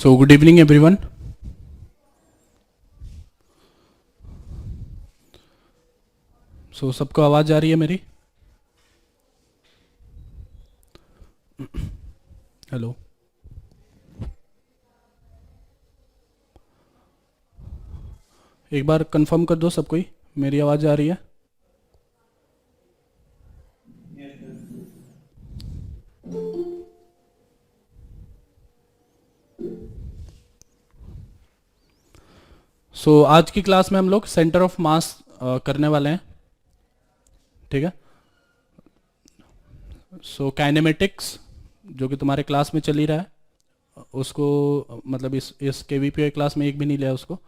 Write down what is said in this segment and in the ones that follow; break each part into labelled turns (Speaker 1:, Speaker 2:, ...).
Speaker 1: So good evening everyone. So सबको आवाज़ आ रही है मेरी? हेलो, एक बार कंफर्म कर दो सब कोई, मेरी आवाज़ आ रही है? आज की क्लास में हम लोग सेंटर ऑफ मास करने वाले हैं, ठीक है। काइनेमेटिक्स जो कि तुम्हारे क्लास में चल ही रहा है, उसको मतलब इस KVPI क्लास में एक भी नहीं लिया उसको।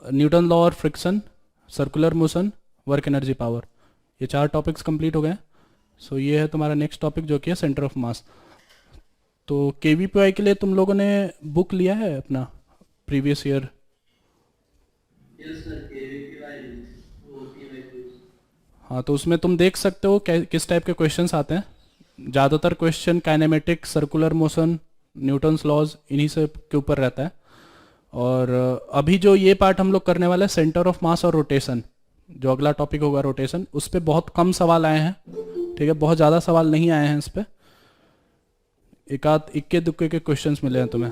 Speaker 1: न्यूटन लॉ और friction, circular motion, work energy power, ये 4 टॉपिक्स कंप्लीट हो गए हैं। ये है तुम्हारा नेक्स्ट टॉपिक जो कि है सेंटर ऑफ मास। तो KVPI के लिए तुम लोगों ने बुक लिया है अपना previous year?
Speaker 2: Yes sir, KVPI वो PYQs।
Speaker 1: हाँ, तो उसमें तुम देख सकते हो किस टाइप के क्वेश्चंस आते हैं। ज़्यादातर question kinematics, circular motion, Newton's laws, इन्हीं से के ऊपर रहता है। और अभी जो ये पार्ट हम लोग करने वाले हैं सेंटर ऑफ मास और रोटेशन, जो अगला टॉपिक होगा रोटेशन, उस पर बहुत कम सवाल आए हैं, ठीक है। बहुत ज़्यादा सवाल नहीं आए हैं इस पर, एक आध इक्के दुक्के के क्वेश्चंस मिले हैं तुम्हें।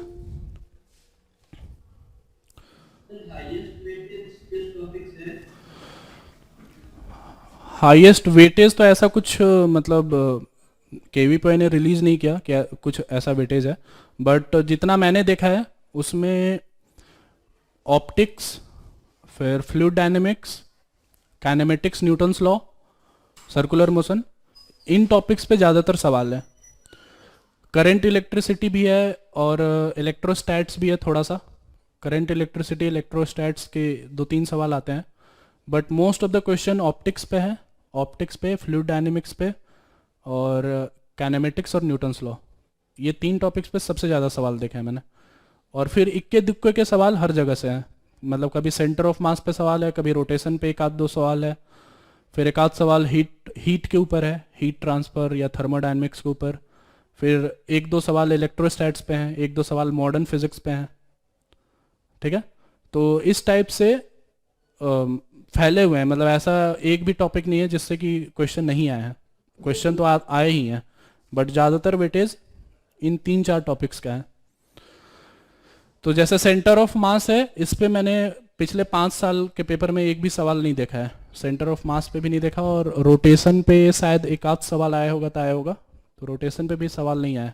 Speaker 2: हाईएस्ट वेटेज किस टॉपिक से है?
Speaker 1: हाईएस्ट वेटेज तो ऐसा कुछ मतलब KVPI ने रिलीज नहीं किया क्या कुछ ऐसा वेटेज है, बट जितना मैंने देखा है उसमें ऑप्टिक्स, फिर fluid dynamics, kinematics, Newton's law, circular motion, इन टॉपिक्स पे ज़्यादातर सवाल है। करंट इलेक्ट्रिसिटी भी है और इलेक्ट्रोस्टैट्स भी है थोड़ा सा। करंट इलेक्ट्रिसिटी, इलेक्ट्रोस्टैट्स के 2-3 सवाल आते हैं, but most of the question optics पे है, ऑप्टिक्स पे, फ्लूइड डायनेमिक्स पे और काइनेमेटिक्स और न्यूटन्स लॉ, ये 3 टॉपिक्स पे सबसे ज़्यादा सवाल देखे हैं मैंने। और फिर इक्के दुक्के के सवाल हर जगह से हैं, मतलब कभी सेंटर ऑफ मास पे सवाल है, कभी रोटेशन पे एक आध दो सवाल है, फिर एक आध सवाल हीट के ऊपर है, हीट ट्रांसफ़र या थर्मोडायनेमिक्स के ऊपर, फिर एक दो सवाल इलेक्ट्रोस्टैट्स पे हैं, एक दो सवाल मॉडर्न फिजिक्स पे हैं, ठीक है। तो इस टाइप से फैले हुए हैं, मतलब ऐसा एक भी टॉपिक नहीं है जिससे कि क्वेश्चन नहीं आए हैं। क्वेश्चन तो आए ही हैं, बट ज़्यादातर वेटेज इन 3-4 टॉपिक्स का है। तो जैसे सेंटर ऑफ मास है, इस पे मैंने पिछले 5 साल के पेपर में एक भी सवाल नहीं देखा है, सेंटर ऑफ मास पे भी नहीं देखा, और रोटेशन पे शायद एक आध सवाल आया होगा तो आया होगा, तो रोटेशन पे भी सवाल नहीं आया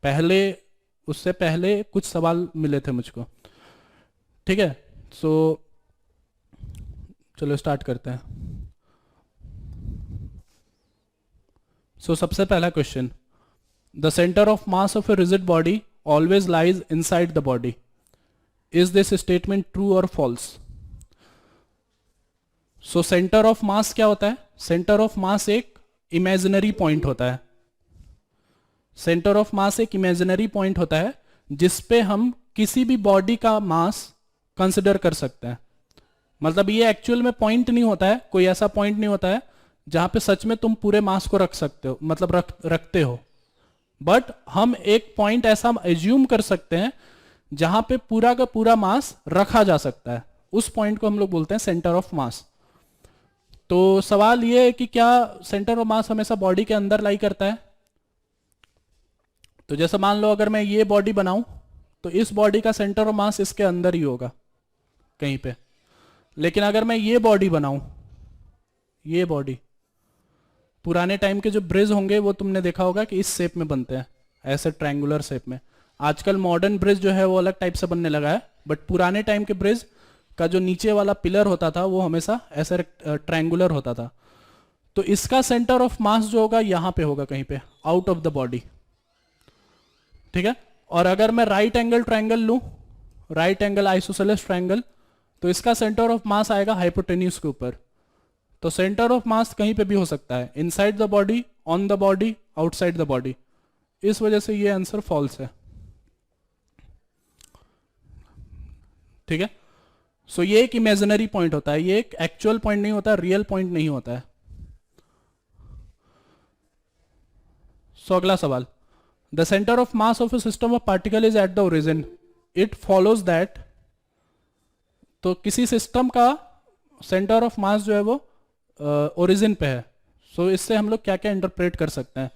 Speaker 1: पहले, उससे पहले कुछ सवाल मिले थे मुझको, ठीक है। चलो स्टार्ट करते हैं। सबसे पहला question, the centre of mass of a rigid body always lies inside the body, is this statement true और फॉल्स? सेंटर ऑफ मास क्या होता है? सेंटर ऑफ मास एक इमेजिनरी पॉइंट होता है। सेंटर ऑफ मास एक इमेजिनरी पॉइंट होता है जिसपे हम किसी भी बॉडी का मास कंसिडर कर सकते हैं। मतलब ये एक्चुअल में पॉइंट नहीं होता है, कोई ऐसा पॉइंट नहीं होता है जहां पे सच में तुम पूरे मास को रख सकते हो, मतलब रखते हो, बट हम एक पॉइंट ऐसा एज्यूम कर सकते हैं जहां पे पूरा का पूरा मास रखा जा सकता है, उस पॉइंट को हम लोग बोलते हैं सेंटर ऑफ मास। तो सवाल ये है कि क्या सेंटर ऑफ मास हमेशा बॉडी के अंदर लाई करता है? तो जैसे मान लो अगर मैं ये बॉडी बनाऊं तो इस बॉडी का सेंटर ऑफ मास इसके अंदर ही होगा कहीं पे। लेकिन अगर मैं ये बॉडी बनाऊं, ये बॉडी, पुराने टाइम के जो ब्रिज होंगे वो तुमने देखा होगा कि इस शेप में बनते हैं, ऐसे ट्रायंगुलर शेप में। आजकल मॉडर्न ब्रिज जो है वो अलग टाइप से बनने लगा है, बट पुराने टाइम के ब्रिज का जो नीचे वाला पिलर होता था वो हमेशा ऐसे ट्रायंगुलर होता था। तो इसका सेंटर ऑफ मास जो होगा यहां पे होगा कहीं पे आउट ऑफ द बॉडी, ठीक है। और अगर मैं राइट एंगल ट्रायंगल लूं, राइट एंगल आइसोसेलेस ट्रायंगल, तो इसका सेंटर ऑफ मास आएगा हाइपोटेन्यूज के ऊपर। तो सेंटर ऑफ मास कहीं पे भी हो सकता है, inside the body, on the body, outside the body. इस वजह से ये आंसर फॉल्स है, ठीक है। ये एक इमेजिनरी पॉइंट होता है, ये एक एक्चुअल पॉइंट नहीं होता, रियल पॉइंट नहीं होता है। अगला सवाल, the centre of mass of A system of particle is at the origin, it follows that, तो किसी सिस्टम का सेंटर ऑफ मास जो है वो ओरिजिन पे है। सो इससे हम लोग क्या क्या इंटरप्रेट कर सकते हैं,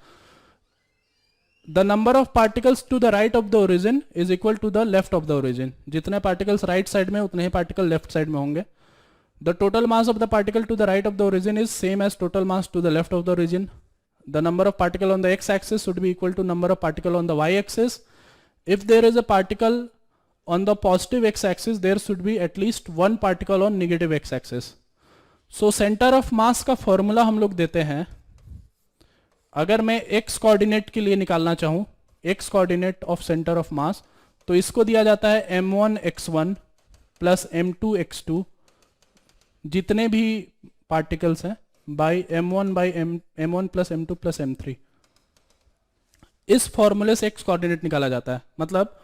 Speaker 1: the number of particles to the right of the origin is equal to the left of the origin, जितने पार्टिकल्स राइट साइड में उतने ही पार्टिकल लेफ्ट साइड में होंगे। The total mass of the particle to the right of the origin is same as total mass to the left of the origin. The number of particle on the X axis should be equal to number of particle on the Y axis. If there is a particle on the positive x-axis there should be at least one particle on negative x-axis. So center of mass का formula हम लोग देते हैं, अगर मैं x coordinate के लिए निकालना चाहूं, x coordinate of centre of मास, तो इसको दिया जाता है m1 x1 plus m2 x2 जितने भी पार्टिकल्स हैं by m1 plus m2 plus m3। इस फॉर्मूले से x कोऑर्डिनेट निकाला जाता है, मतलब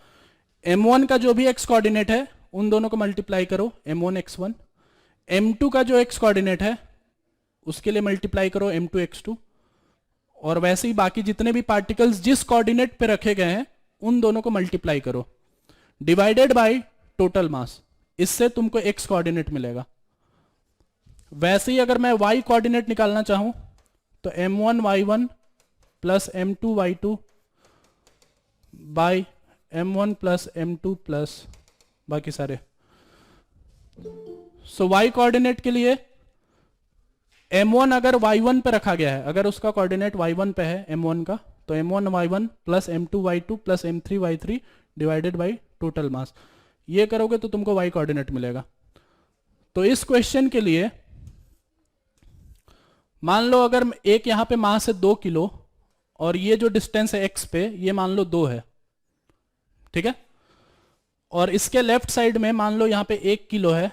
Speaker 1: m1 का जो भी x कोऑर्डिनेट है उन दोनों को मल्टीप्लाई करो m1 x1, m2 का जो x कोऑर्डिनेट है उसके लिए मल्टीप्लाई करो m2 x2, और वैसे ही बाकी जितने भी पार्टिकल्स जिस कोऑर्डिनेट पे रखे गए हैं उन दोनों को मल्टीप्लाई करो डिवाइडेड बाय टोटल मास, इससे तुमको x कोऑर्डिनेट मिलेगा। वैसे ही अगर मैं y कोऑर्डिनेट निकालना चाहूं तो m1 y1 plus m2 y2 bye m1 plus m2 plus बाकी सारे। सो y कोऑर्डिनेट के लिए m1 अगर y1 पे रखा गया है, अगर उसका कोऑर्डिनेट y1 पे है m1 का, तो m1 y1 plus m2 y2 plus m3 y3 divided by total mass, ये करोगे तो तुमको y कोऑर्डिनेट मिलेगा। तो इस क्वेश्चन के लिए मान लो अगर एक यहां पे मास है 2 किलो और ये जो डिस्टेंस है x पे ये मान लो 2 है, ठीक है, और इसके लेफ्ट साइड में मान लो यहां पे 1 किलो है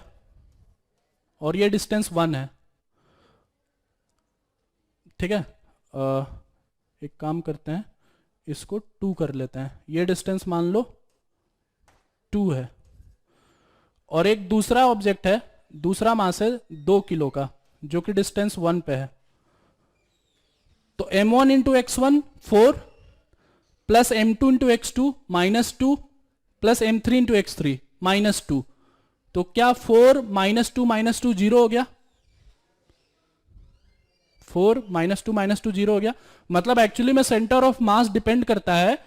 Speaker 1: और ये डिस्टेंस 1 है, ठीक है। एक काम करते हैं, इसको 2 कर लेते हैं, ये डिस्टेंस मान लो 2 है, और एक दूसरा ऑब्जेक्ट है, दूसरा मास है 2 किलो का जो कि डिस्टेंस 1 पे है। तो m1 into x1 4 plus m2 into x2 minus 2 plus m3 into x3 minus 2, तो क्या 4 माइनस 2 माइनस 2 जीरो हो गया, 4 माइनस 2 माइनस 2 जीरो हो गया। मतलब एक्चुअली में सेंटर ऑफ मास डिपेंड करता है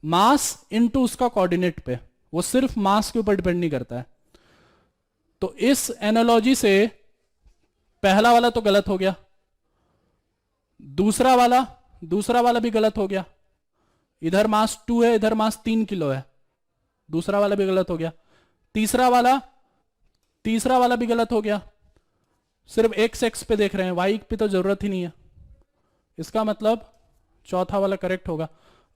Speaker 1: मास इनटू उसका कोऑर्डिनेट पे, वो सिर्फ मास के ऊपर डिपेंड नहीं करता है। तो इस एनालॉजी से पहला वाला तो गलत हो गया, दूसरा वाला भी गलत हो गया, इधर मास 2 है इधर मास 3 किलो है, दूसरा वाला भी गलत हो गया, तीसरा वाला भी गलत हो गया। सिर्फ x पे देख रहे हैं, y पे तो जरूरत ही नहीं है, इसका मतलब चौथा वाला करेक्ट होगा।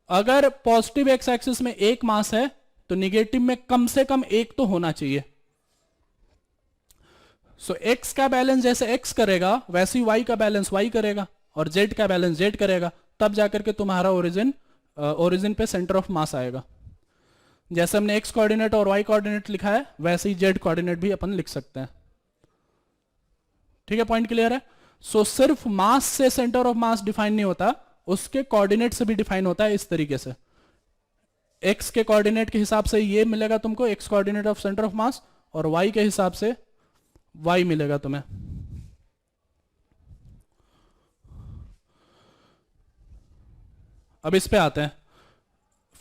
Speaker 1: अगर पॉजिटिव x एक्सिस में एक मास है तो निगेटिव में कम से कम एक तो होना चाहिए। सो x का बैलेंस जैसे x करेगा वैसे ही y का बैलेंस y करेगा और z का बैलेंस z करेगा, तब जाकर के तुम्हारा ओरिजिन पे सेंटर ऑफ मास आएगा। जैसे हमने x कोऑर्डिनेट और y कोऑर्डिनेट लिखा है वैसे ही z कोऑर्डिनेट भी अपन लिख सकते हैं, ठीक है, पॉइंट क्लियर है। सो सिर्फ मास से सेंटर ऑफ मास डिफाइन नहीं होता, उसके कोऑर्डिनेट से भी डिफाइन होता है इस तरीके से। x के कोऑर्डिनेट के हिसाब से ये मिलेगा तुमको x coordinate of centre of मास, और y के हिसाब से y मिलेगा तुम्हें। अब इस पे आते हैं।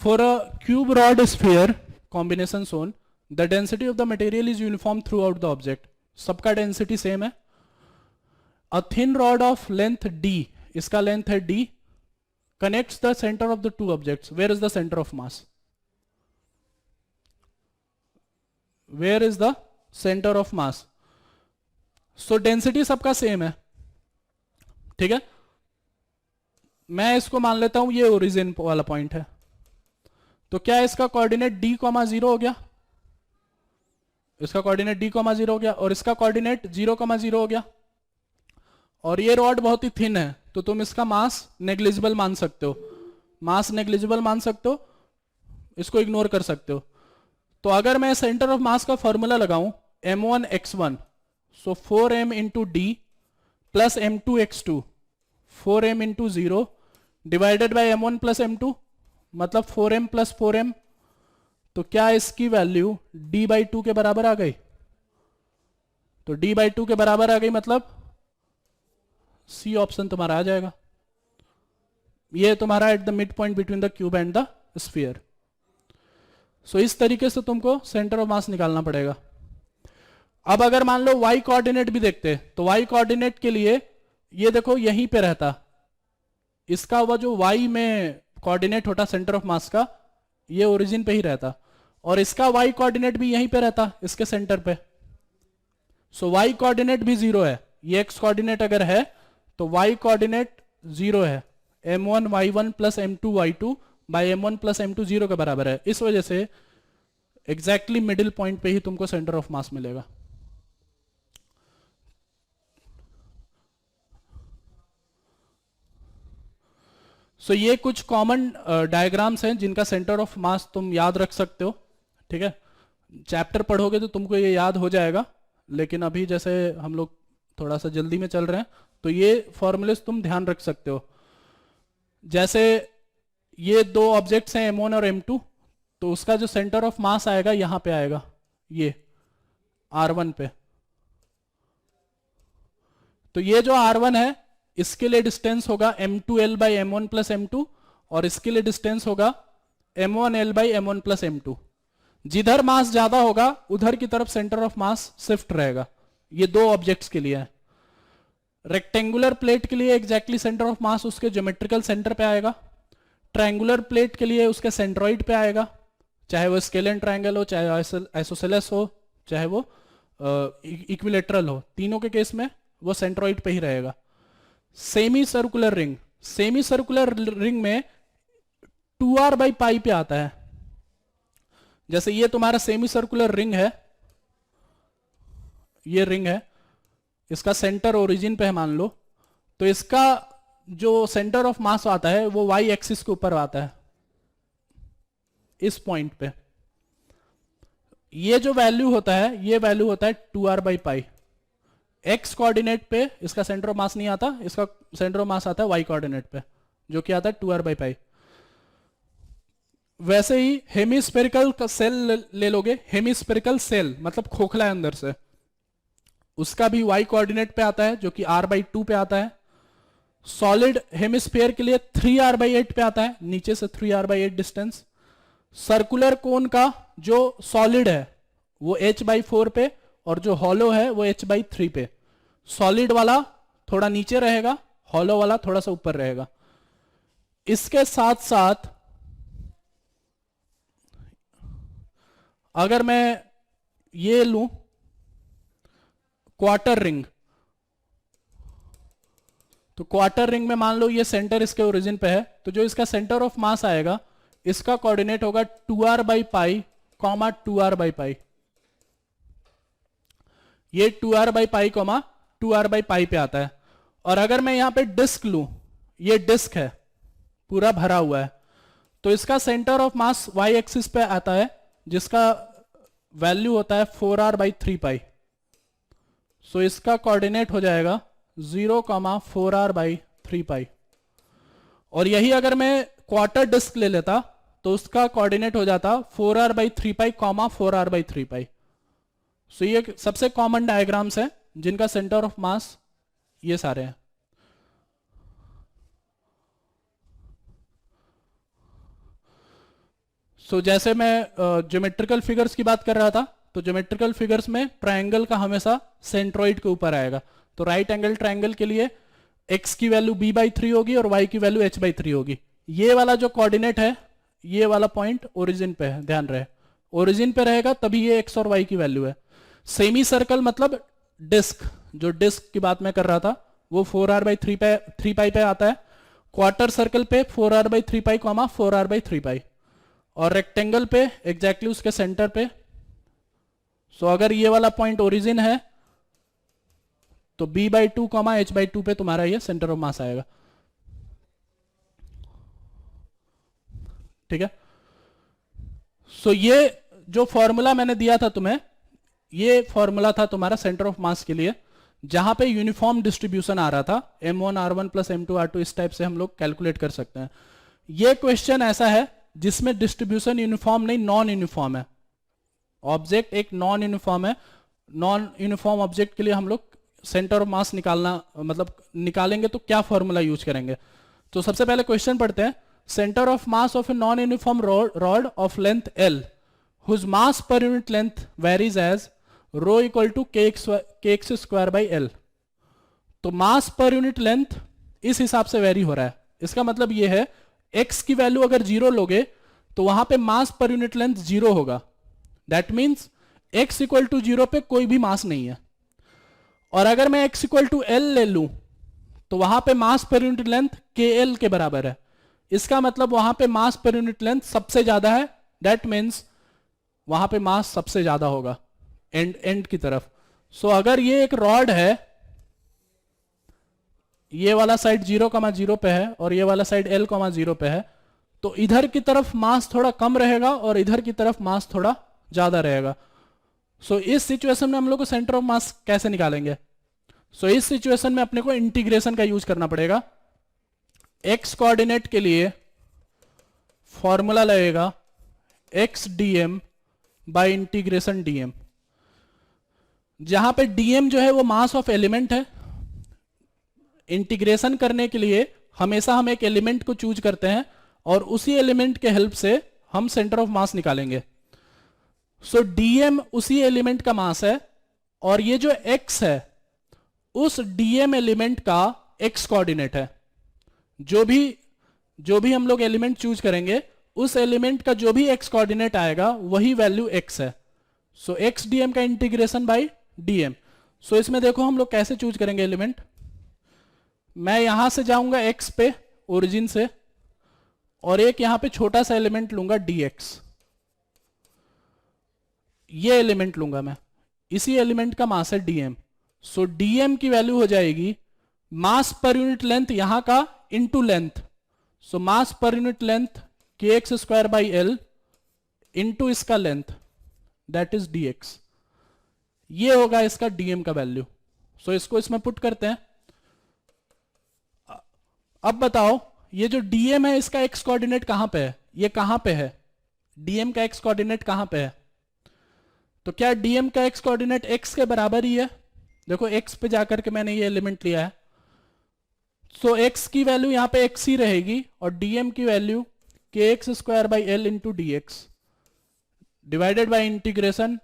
Speaker 1: For a cube rod sphere combination shown the density of the material is uniform throughout the object, सबका डेंसिटी सेम है। A thin rod of length d, इसका लेंथ है d, connects the centre of the two objects, where is the centre of mass, where is the centre of mass. So density सबका same है, ठीक है। मैं इसको मान लेता हूं ये ओरिजिन वाला पॉइंट है, तो क्या इसका कोऑर्डिनेट d, 0 हो गया, इसका कोऑर्डिनेट d, 0 हो गया, और इसका कोऑर्डिनेट 0, 0 हो गया। और ये रॉड बहुत ही थिन है तो तुम इसका मास नेग्लिजिबल मान सकते हो, इसको इग्नोर कर सकते हो। तो अगर मैं सेंटर ऑफ मास का फॉर्मूला लगाऊं m1 x1, so 4m into D plus m2 x2, 4m into 0 divided by m1 plus m2, मतलब 4m प्लस 4m तो क्या इसकी वैल्यू d/2 के बराबर आ गई? तो d/2 के बराबर आ गई, मतलब सी ऑप्शन तुम्हारा आ जाएगा। ये तुम्हारा at the mid point between the cube and the sphere. So इस तरीके से तुमको सेंटर ऑफ मास निकालना पड़ेगा। अब अगर मान लो y कोऑर्डिनेट भी देखते, तो y कोऑर्डिनेट के लिए ये देखो यहीं पे रहता, इसका वो जो y में कोऑर्डिनेट होता सेंटर ऑफ मास का, ये ओरिजिन पे ही रहता, और इसका y कोऑर्डिनेट भी यहीं पे रहता इसके सेंटर पे। सो y कोऑर्डिनेट भी जीरो है। ये x कोऑर्डिनेट अगर है तो y कोऑर्डिनेट जीरो है। m1 y1 plus m2 y2 by m1 plus m2 zero के बराबर है। इस वजह से एग्जैक्टली मिडिल पॉइंट पे ही तुमको सेंटर ऑफ मास मिलेगा। सो ये कुछ कॉमन डायग्राम्स हैं जिनका सेंटर ऑफ मास तुम याद रख सकते हो। ठीक है, चैप्टर पढ़ोगे तो तुमको ये याद हो जाएगा, लेकिन अभी जैसे हम लोग थोड़ा सा जल्दी में चल रहे हैं तो ये फॉर्मूलेस तुम ध्यान रख सकते हो। जैसे ये दो ऑब्जेक्ट्स हैं m1 और m2, तो उसका जो सेंटर ऑफ मास आएगा यहां पे आएगा, ये r1 पे। तो ये जो r1 है इसके लिए डिस्टेंस होगा m2l by m1 plus m2, और इसके लिए डिस्टेंस होगा m1l by m1 plus m2। जिधर मास ज्यादा होगा उधर की तरफ सेंटर ऑफ मास शिफ्ट रहेगा। ये दो ऑब्जेक्ट्स के लिए है। रेक्टेंगुलर प्लेट के लिए एग्जैक्टली सेंटर ऑफ मास उसके ज्योमेट्रिकल सेंटर पे आएगा। ट्रायंगुलर प्लेट के लिए उसके सेंट्रॉइड पे आएगा, चाहे वो स्केलेन ट्रायंगल हो, चाहे आइसोसेलेस हो, चाहे वो इक्विलेटरल हो, तीनों के केस में वो सेंट्रॉइड पे ही रहेगा। सेमी सर्कुलर रिंग में 2r बाई पाई पे आता है। जैसे ये तुम्हारा सेमी सर्कुलर रिंग है, ये रिंग है, इसका सेंटर ओरिजिन पे है मान लो, तो इसका जो सेंटर ऑफ मास आता है वो y एक्सिस के ऊपर आता है इस पॉइंट पे। ये जो वैल्यू होता है, ये वैल्यू होता है 2r by pi. x coordinate पे इसका सेंटर ऑफ मास नहीं आता, इसका सेंटर ऑफ मास आता है y कोऑर्डिनेट पे, जो कि आता है 2r बाई पाई। वैसे ही हेमिस्फेरिकल का सेल ले लोगे, हेमिस्फेरिकल सेल मतलब खोखला है अंदर से, उसका भी y कोऑर्डिनेट पे आता है जो कि r/2 पे आता है। सॉलिड हेमिस्फीयर के लिए 3r/8 पे आता है, नीचे से 3r/8 डिस्टेंस। सर्कुलर कोन का जो सॉलिड है वो h/4 पे, और जो हॉलो है वो h/3 पे। सॉलिड वाला थोड़ा नीचे रहेगा, हॉलो वाला थोड़ा सा ऊपर रहेगा। इसके साथ साथ अगर मैं ये लूं क्वार्टर रिंग, तो क्वार्टर रिंग में मान लो ये सेंटर इसके ओरिजिन पे है, तो जो इसका सेंटर ऑफ मास आएगा इसका कोऑर्डिनेट होगा 2r by pi, 2r by pi. ये 2r by pi, 2r by pi पे आता है। और अगर मैं यहां पे डिस्क लूं, ये डिस्क है पूरा भरा हुआ है, तो इसका centre of mass y axis पे आता है, जिसका वैल्यू होता है 4r बाई 3 पाई। सो इसका कोऑर्डिनेट हो जाएगा 0, 4r बाई 3 पाई। और यही अगर मैं क्वार्टर डिस्क ले लेता तो उसका कोऑर्डिनेट हो जाता 4r by 3 pi, 4r by 3 पाई। सो ये सबसे कॉमन डायग्राम्स है जिनका सेंटर ऑफ मास ये सारे हैं। सो जैसे मैं ज्योमेट्रिकल फिगर्स की बात कर रहा था, तो ज्योमेट्रिकल फिगर्स में ट्रायंगल का हमेशा सेंट्रोइड के ऊपर आएगा। तो राइट एंगल ट्रायंगल के लिए x की वैल्यू b/3 होगी और y की वैल्यू h/3 होगी। ये वाला जो कोऑर्डिनेट है, ये वाला पॉइंट ओरिजिन पे है, ध्यान रहे ओरिजिन पे रहेगा तभी ये x और y की वैल्यू है। सेमी सर्कल मतलब डिस्क, जो डिस्क की बात मैं कर रहा था वो 4r बाई 3 पाई पे आता है। क्वार्टर सर्कल पे 4r by 3 pi, 4r by 3 पाई। और रेक्टेंगल पे एग्जैक्टली उसके सेंटर पे। सो अगर ये वाला पॉइंट ओरिजिन है तो b/2, h/2 पे तुम्हारा ये सेंटर ऑफ मास आएगा। ठीक है, सो ये जो फॉर्मूला मैंने दिया था तुम्हें, ये फॉर्मूला था तुम्हारा सेंटर ऑफ मास के लिए, जहां पे यूनिफॉर्म डिस्ट्रीब्यूशन आ रहा था m1 r1 plus m2 r2, इस टाइप से हम लोग कैलकुलेट कर सकते हैं। ये क्वेश्चन ऐसा है जिसमें डिस्ट्रीब्यूशन यूनिफॉर्म नहीं, नॉन यूनिफॉर्म है। ऑब्जेक्ट एक नॉन यूनिफॉर्म है। नॉन यूनिफॉर्म ऑब्जेक्ट के लिए हम लोग सेंटर ऑफ मास निकालना, मतलब निकालेंगे तो क्या फॉर्मूला यूज करेंगे। तो सबसे पहले क्वेश्चन पढ़ते हैं। Centre of mass of a non uniform rod of length L whose mass per unit length varies as rho equal to kx square by L। तो मास पर यूनिट लेंथ इस हिसाब से वेरी हो रहा है। इसका मतलब ये है x की वैल्यू अगर 0 लोगे तो वहां पे मास पर यूनिट लेंथ 0 होगा। That means x equal to 0 पे कोई भी मास नहीं है। और अगर मैं x इक्वल टू L ले लूं तो वहां पे मास पर यूनिट लेंथ KL के बराबर है। इसका मतलब वहां पे मास पर यूनिट लेंथ सबसे ज्यादा है। दैट मीन्स वहां पे मास सबसे ज्यादा होगा एंड की तरफ। सो अगर ये एक रॉड है, ये वाला साइड 0,0 पे है और ये वाला साइड L,0 पे है, तो इधर की तरफ मास थोड़ा कम रहेगा और इधर की तरफ मास थोड़ा ज्यादा रहेगा। सो इस सिचुएशन में हम लोग को सेंटर ऑफ मास कैसे निकालेंगे। सो इस सिचुएशन में अपने को इंटीग्रेशन का यूज करना पड़ेगा। एक्स कोऑर्डिनेट के लिए फॉर्मूला लगेगा x DM bye integration DM, जहां पे डीएम जो है वो मास ऑफ एलिमेंट है। इंटीग्रेशन करने के लिए हमेशा हम एक एलिमेंट को चूज करते हैं और उसी एलिमेंट के हेल्प से हम सेंटर ऑफ मास निकालेंगे। सो डीएम उसी एलिमेंट का मास है और ये जो एक्स है उस डीएम एलिमेंट का एक्स कोऑर्डिनेट है। जो भी हम लोग एलिमेंट चूज करेंगे उस एलिमेंट का जो भी एक्स कोऑर्डिनेट आएगा वही वैल्यू एक्स है। सो एक्स डीएम का इंटीग्रेशन बाय डीएम। सो इसमें देखो हम लोग कैसे चूज करेंगे एलिमेंट। मैं यहां से जाऊंगा एक्स पे ओरिजिन से और एक यहां पे छोटा सा एलिमेंट लूंगा dx। ये एलिमेंट लूंगा मैं, इसी एलिमेंट का मास है dm। सो dm की वैल्यू हो जाएगी मास पर यूनिट लेंथ यहां का into length. So mass per unit length kx square by L into इसका लेंथ, दैट इज dx। ये होगा इसका dm का वैल्यू। सो इसको इसमें पुट करते हैं। अब बताओ ये जो dm है इसका x कोऑर्डिनेट कहां पे है, ये कहां पे है, dm का x कोऑर्डिनेट कहां पे है। तो क्या dm का x कोऑर्डिनेट x के बराबर ही है। देखो x पे जाकर के मैंने ये एलिमेंट लिया है। सो x की वैल्यू यहां पे x ही रहेगी और dm की value kx square by L into D x divided by integration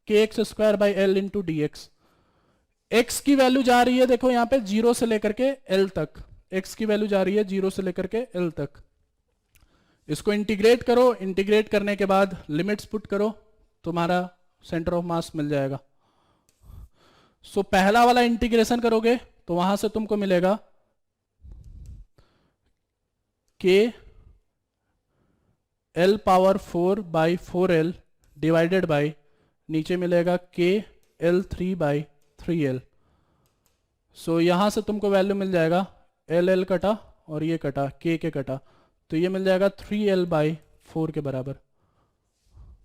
Speaker 1: kx square by L into D x. X की वैल्यू जा रही है देखो यहां पे 0 से लेकर के l तक। x की वैल्यू जा रही है 0 से लेकर के l तक। इसको इंटीग्रेट करो, इंटीग्रेट करने के बाद लिमिट्स पुट करो, तुम्हारा सेंटर ऑफ मास मिल जाएगा। सो पहला वाला इंटीग्रेशन करोगे तो वहां से तुमको मिलेगा k l power 4 by 4l divided by नीचे मिलेगा k l 3 बाई 3l। सो यहां से तुमको वैल्यू मिल जाएगा l कटा और ये कटा k के कटा, तो ये मिल जाएगा 3l बाई 4 के बराबर।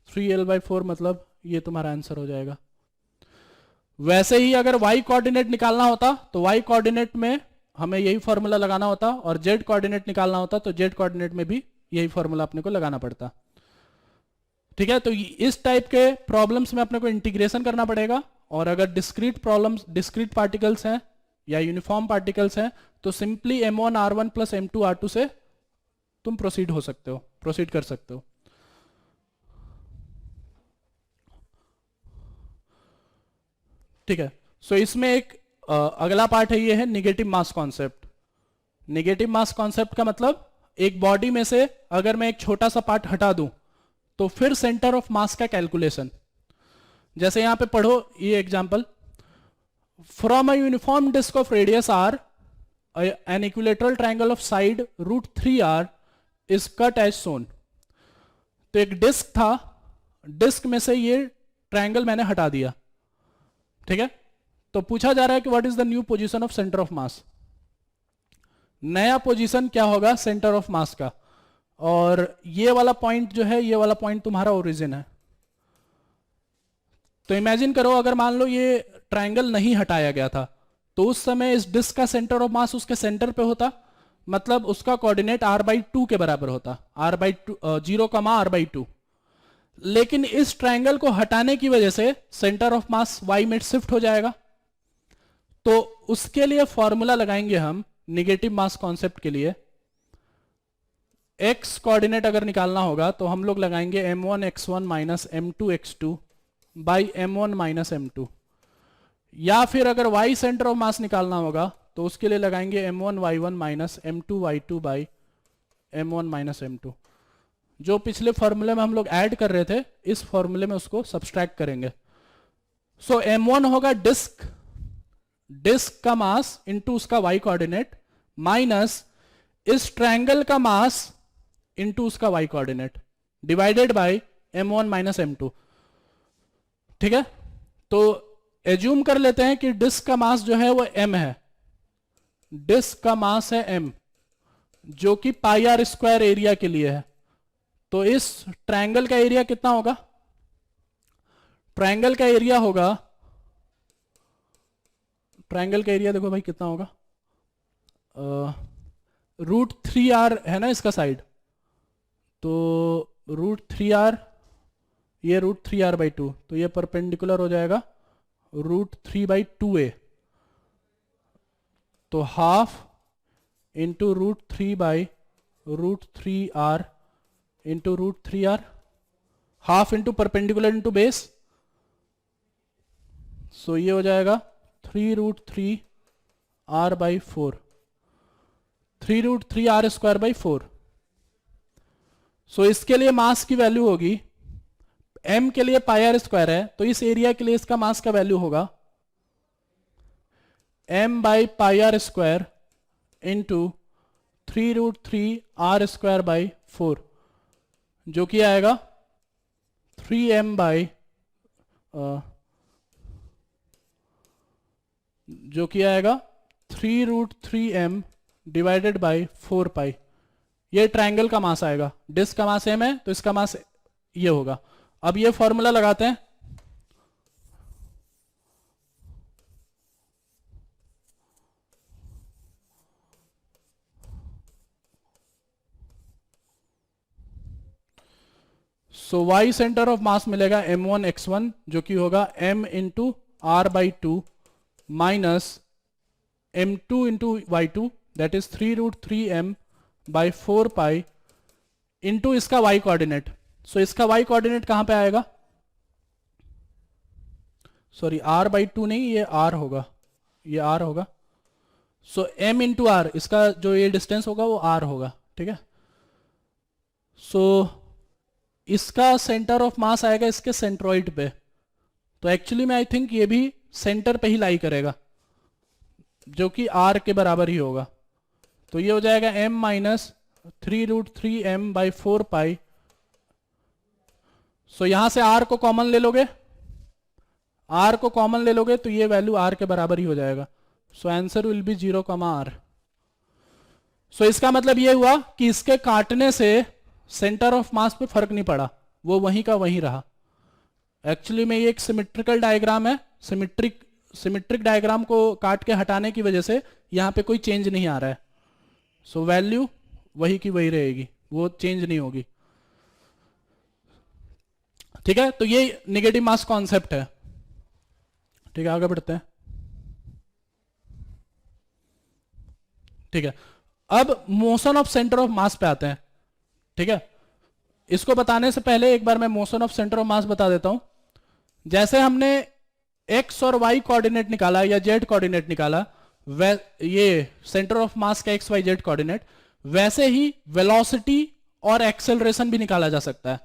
Speaker 1: 3l बाई 4 मतलब ये तुम्हारा आंसर हो जाएगा। वैसे ही अगर y कोऑर्डिनेट निकालना होता तो y कोऑर्डिनेट में हमें यही फॉर्मूला लगाना होता और z कोऑर्डिनेट निकालना होता तो z कोऑर्डिनेट में भी यही फॉर्मूला अपने को लगाना पड़ता। ठीक है, तो इस टाइप के प्रॉब्लम्स में अपने को इंटीग्रेशन करना पड़ेगा। और अगर डिस्क्रीट प्रॉब्लम्स, डिस्क्रीट पार्टिकल्स हैं या यूनिफॉर्म पार्टिकल्स हैं तो simply m1 r1 plus m2 r2 से तुम प्रोसीड कर सकते हो। ठीक है, सो इसमें एक अगला पार्ट है, ये है निगेटिव मास कॉन्सेप्ट। निगेटिव मास कॉन्सेप्ट का मतलब एक बॉडी में से अगर मैं एक छोटा सा पार्ट हटा दूं तो फिर सेंटर ऑफ मास का कैलकुलेशन। जैसे यहां पे पढ़ो ये example, from a uniform disc of radius R an equilateral triangle of side √3r is cut as shown. तो एक डिस्क था, डिस्क में से ये ट्राइंगल मैंने हटा दिया। ठीक है, तो पूछा जा रहा है कि what is the new position of centre of मास। नया पोजीशन क्या होगा सेंटर ऑफ मास का। और ये वाला पॉइंट जो है, ये वाला पॉइंट तुम्हारा ओरिजिन है। तो इमेजिन करो अगर मान लो ये ट्राइंगल नहीं हटाया गया था तो उस समय इस डिस्क का सेंटर ऑफ मास उसके सेंटर पे होता। मतलब उसका कोऑर्डिनेट r/2 के बराबर होता, r/2 0,r/2। लेकिन इस ट्रायंगल को हटाने की वजह से सेंटर ऑफ मास y में शिफ्ट हो जाएगा। तो उसके लिए फॉर्मूला लगाएंगे हम निगेटिव मास कॉन्सेप्ट के लिए। x कोऑर्डिनेट अगर निकालना होगा तो हम लोग लगाएंगे m1 x1 minus m2 x2 by m1 minus m2। या फिर अगर y सेंटर ऑफ मास निकालना होगा तो उसके लिए लगाएंगे m1 y1 minus m2 y2 by m1 minus m2। जो पिछले फॉर्मूले में हम लोग ऐड कर रहे थे, इस फॉर्मूले में उसको सब्सट्रैक्ट करेंगे। सो m1 होगा डिस्क का मास इंटू उसका y कोऑर्डिनेट माइनस इस ट्रायंगल का मास इंटू उसका y coordinate divided by m1 minus m2। ठीक है, तो एज्यूम कर लेते हैं कि डिस्क का मास जो है वो m है, डिस्क का मास है m, जो कि पाई आर स्क्वायर एरिया के लिए है। तो इस ट्रायंगल का एरिया कितना होगा? ट्रायंगल का एरिया होगा, ट्रायंगल का एरिया देखो भाई कितना होगा, √3r है ना इसका साइड, तो √3r, ये √3r/2, तो ये परपेंडिकुलर हो जाएगा √3/2a। तो half into √3/√3r into √3r, half into perpendicular into base, so ये हो जाएगा 3√3r/4, 3√3r²/4। सो इसके लिए मास की वैल्यू होगी, m के लिए पाई आर स्क्वायर है, तो इस एरिया के लिए इसका मास का वैल्यू होगा m/πr² इंटू 3√3r²/4, जो कि आएगा 3√3m डिवाइडेड बाई 4π। ये ट्रायंगल का मास आएगा, डिस्क का मास m है तो इसका मास ये होगा। अब ये फॉर्मूला लगाते हैं, सो y सेंटर ऑफ मास मिलेगा m1 x1, जो कि होगा m into r/2 minus m2 into y2, that is 3√3m/4π into इसका y कोऑर्डिनेट। सो इसका y कोऑर्डिनेट कहां पे आएगा? सॉरी, r/2 नहीं, ये r होगा, ये r होगा। सो m इंटू r, इसका जो ये डिस्टेंस होगा वो r होगा। ठीक है, सो इसका सेंटर ऑफ मास आएगा इसके सेंट्रॉइड पे, तो एक्चुअली में आई थिंक ये भी सेंटर पे ही लाई करेगा, जो कि r के बराबर ही होगा। तो ये हो जाएगा m माइनस 3√3m/4π। सो यहां से r को कॉमन ले लोगे, r को कॉमन ले लोगे तो ये वैल्यू r के बराबर ही हो जाएगा। So answer will be 0,r। सो इसका मतलब ये हुआ कि इसके काटने से सेंटर ऑफ मास पे फर्क नहीं पड़ा, वो वहीं का वहीं रहा। एक्चुअली में ये एक सिमेट्रिकल डायग्राम है, सिमेट्रिक डायग्राम को काट के हटाने की वजह से यहां पे कोई चेंज नहीं आ रहा है। सो वैल्यू वही की वही रहेगी, वो चेंज नहीं होगी। ठीक है, तो ये नेगेटिव मास कॉन्सेप्ट है। ठीक है, आगे बढ़ते हैं। ठीक है, अब मोशन ऑफ सेंटर ऑफ मास पे आते हैं। ठीक है, इसको बताने से पहले एक बार मैं मोशन ऑफ सेंटर ऑफ मास बता देता हूं। जैसे हमने x और y कोऑर्डिनेट निकाला या z कोऑर्डिनेट निकाला, ये सेंटर ऑफ मास का x y z कोऑर्डिनेट, वैसे ही वेलोसिटी और एक्सेलरेशन भी निकाला जा सकता है।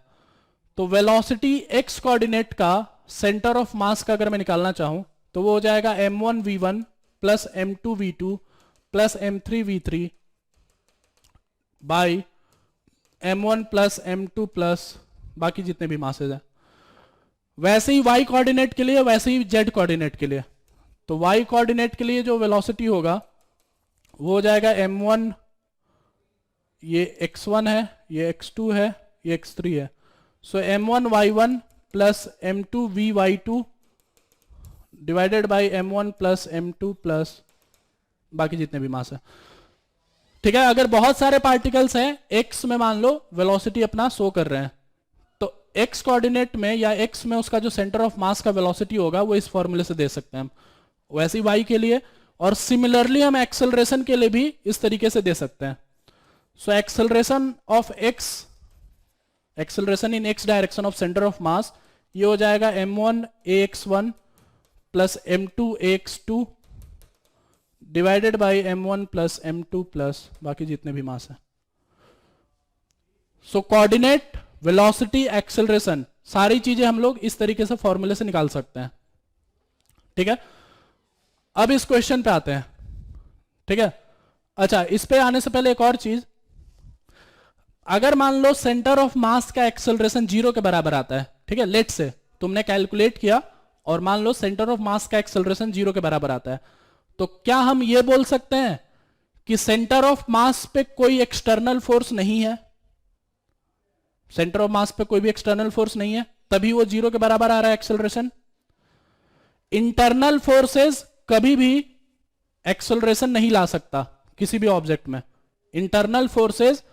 Speaker 1: तो वेलोसिटी x कोऑर्डिनेट का सेंटर ऑफ मास का अगर मैं निकालना चाहूं तो वो हो जाएगा m1 v1 plus m2 v2 plus m3 v3 by m1 plus m2 plus बाकी जितने भी मासेज हैं। वैसे ही y कोऑर्डिनेट के लिए, वैसे ही z कोऑर्डिनेट के लिए। तो y कोऑर्डिनेट के लिए जो वेलोसिटी होगा वो हो जाएगा m1, ये x1 है, ये x2 है, ये x3 है। सो m1 y1 plus m2 vy2 divided by m1 plus m2 plus बाकी जितने भी मास है। ठीक है, अगर बहुत सारे पार्टिकल्स हैं एक्स में, मान लो वेलोसिटी अपना शो कर रहे हैं, तो एक्स कोऑर्डिनेट में या एक्स में उसका जो सेंटर ऑफ मास का वेलोसिटी होगा वो इस फॉर्मूले से दे सकते हैं हम, वैसे ही वाई के लिए, और सिमिलरली हम एक्सेलरेशन के लिए भी इस तरीके से दे सकते हैं. So acceleration of x, acceleration in x direction of centre of मास, ये हो जाएगा m1 ax1 plus m2 ax2 divided by m1 plus m2 plus बाकी जितने भी मास है. सो कोऑर्डिनेट, वेलोसिटी, एक्सेलरेशन, सारी चीजें हम लोग इस तरीके से फॉर्मूले से निकाल सकते हैं. ठीक है, अब इस क्वेश्चन पे आते हैं. ठीक है, अच्छा, इस पे आने से पहले एक और चीज, अगर मान लो सेंटर ऑफ मास का एक्सेलरेशन 0 के बराबर आता है, ठीक है, लेट से तुमने कैलकुलेट किया और मान लो सेंटर ऑफ मास का एक्सेलरेशन 0 के बराबर आता है, तो क्या हम ये बोल सकते हैं कि सेंटर ऑफ मास पे कोई एक्सटर्नल फोर्स नहीं है? सेंटर ऑफ मास पे कोई भी एक्सटर्नल फोर्स नहीं है, तभी वो 0 के बराबर आ रहा है एक्सेलरेशन. इंटरनल फोर्सेस कभी भी एक्सेलरेशन नहीं ला सकता किसी भी ऑब्जेक्ट में. इंटरनल फोर्सेस,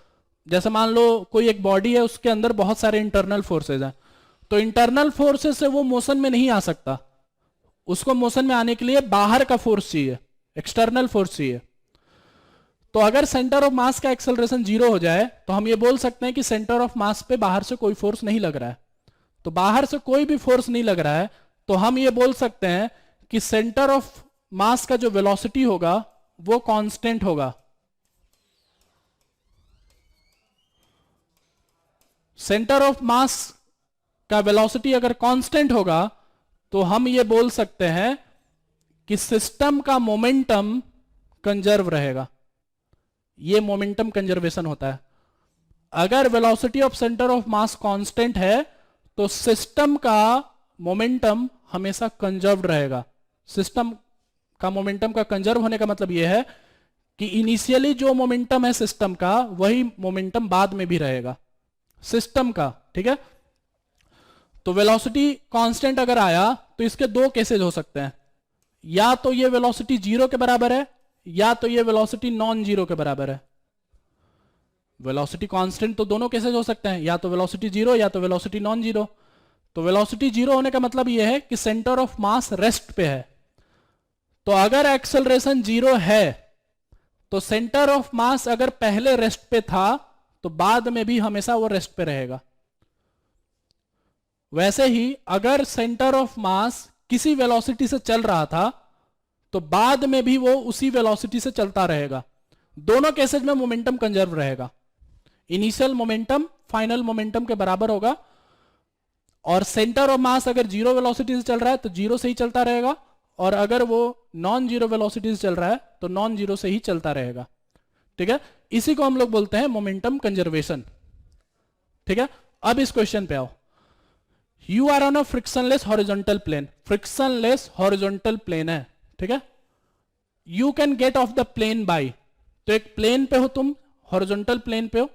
Speaker 1: जैसे मान लो कोई एक बॉडी है, उसके अंदर बहुत सारे इंटरनल फोर्सेस हैं, तो इंटरनल फोर्सेस से वो मोशन में नहीं आ सकता. उसको मोशन में आने के लिए बाहर का फोर्स चाहिए, एक्सटर्नल फोर्स चाहिए. तो अगर सेंटर ऑफ मास का एक्सेलरेशन 0 हो जाए तो हम ये बोल सकते हैं कि सेंटर ऑफ मास पे बाहर से कोई फोर्स नहीं लग रहा है. तो बाहर से कोई भी फोर्स नहीं लग रहा है, तो हम ये बोल सकते हैं कि सेंटर ऑफ मास का जो वेलोसिटी होगा वो कांस्टेंट होगा. सेंटर ऑफ मास का वेलोसिटी अगर कांस्टेंट होगा तो हम ये बोल सकते हैं कि सिस्टम का मोमेंटम कंजर्व रहेगा. ये मोमेंटम कंजर्वेशन होता है. अगर velocity of centre of mass constant है तो सिस्टम का मोमेंटम हमेशा कंजर्व रहेगा. सिस्टम का मोमेंटम का कंजर्व होने का मतलब यह है कि इनिशियली जो मोमेंटम है सिस्टम का, वही मोमेंटम बाद में भी रहेगा सिस्टम का. ठीक है, तो वेलोसिटी कांस्टेंट अगर आया तो इसके दो केसेज हो सकते हैं, या तो ये वेलोसिटी 0 के बराबर है या तो ये वेलोसिटी नॉन जीरो के बराबर है. वेलोसिटी कांस्टेंट तो दोनों केसेज हो सकते हैं, या तो वेलोसिटी 0 या तो वेलोसिटी नॉन जीरो. तो वेलोसिटी 0 होने का मतलब यह है कि सेंटर ऑफ मास रेस्ट पे है. तो अगर एक्सेलरेशन 0 है तो सेंटर ऑफ मास अगर पहले रेस्ट पे था तो बाद में भी हमेशा वो रेस्ट पे रहेगा. वैसे ही अगर सेंटर ऑफ मास किसी वेलोसिटी से चल रहा था तो बाद में भी वो उसी वेलोसिटी से चलता रहेगा. दोनों केसेज में मोमेंटम कंजर्व रहेगा. इनिशियल मोमेंटम फाइनल मोमेंटम के बराबर होगा, और सेंटर ऑफ मास अगर 0 वेलोसिटी से चल रहा है तो 0 से ही चलता रहेगा, और अगर वो नॉन जीरो वेलोसिटी से चल रहा है तो नॉन जीरो से ही चलता रहेगा. ठीक है, इसी को हम लोग बोलते हैं मोमेंटम कंजर्वेशन. ठीक है, अब इस क्वेश्चन पे आओ. You are on a frictionless horizontal plane. Frictionless horizontal plane है. ठीक है, you can get off the plane by, तो एक प्लेन पे हो तुम, हॉरिजॉन्टल प्लेन पे हो,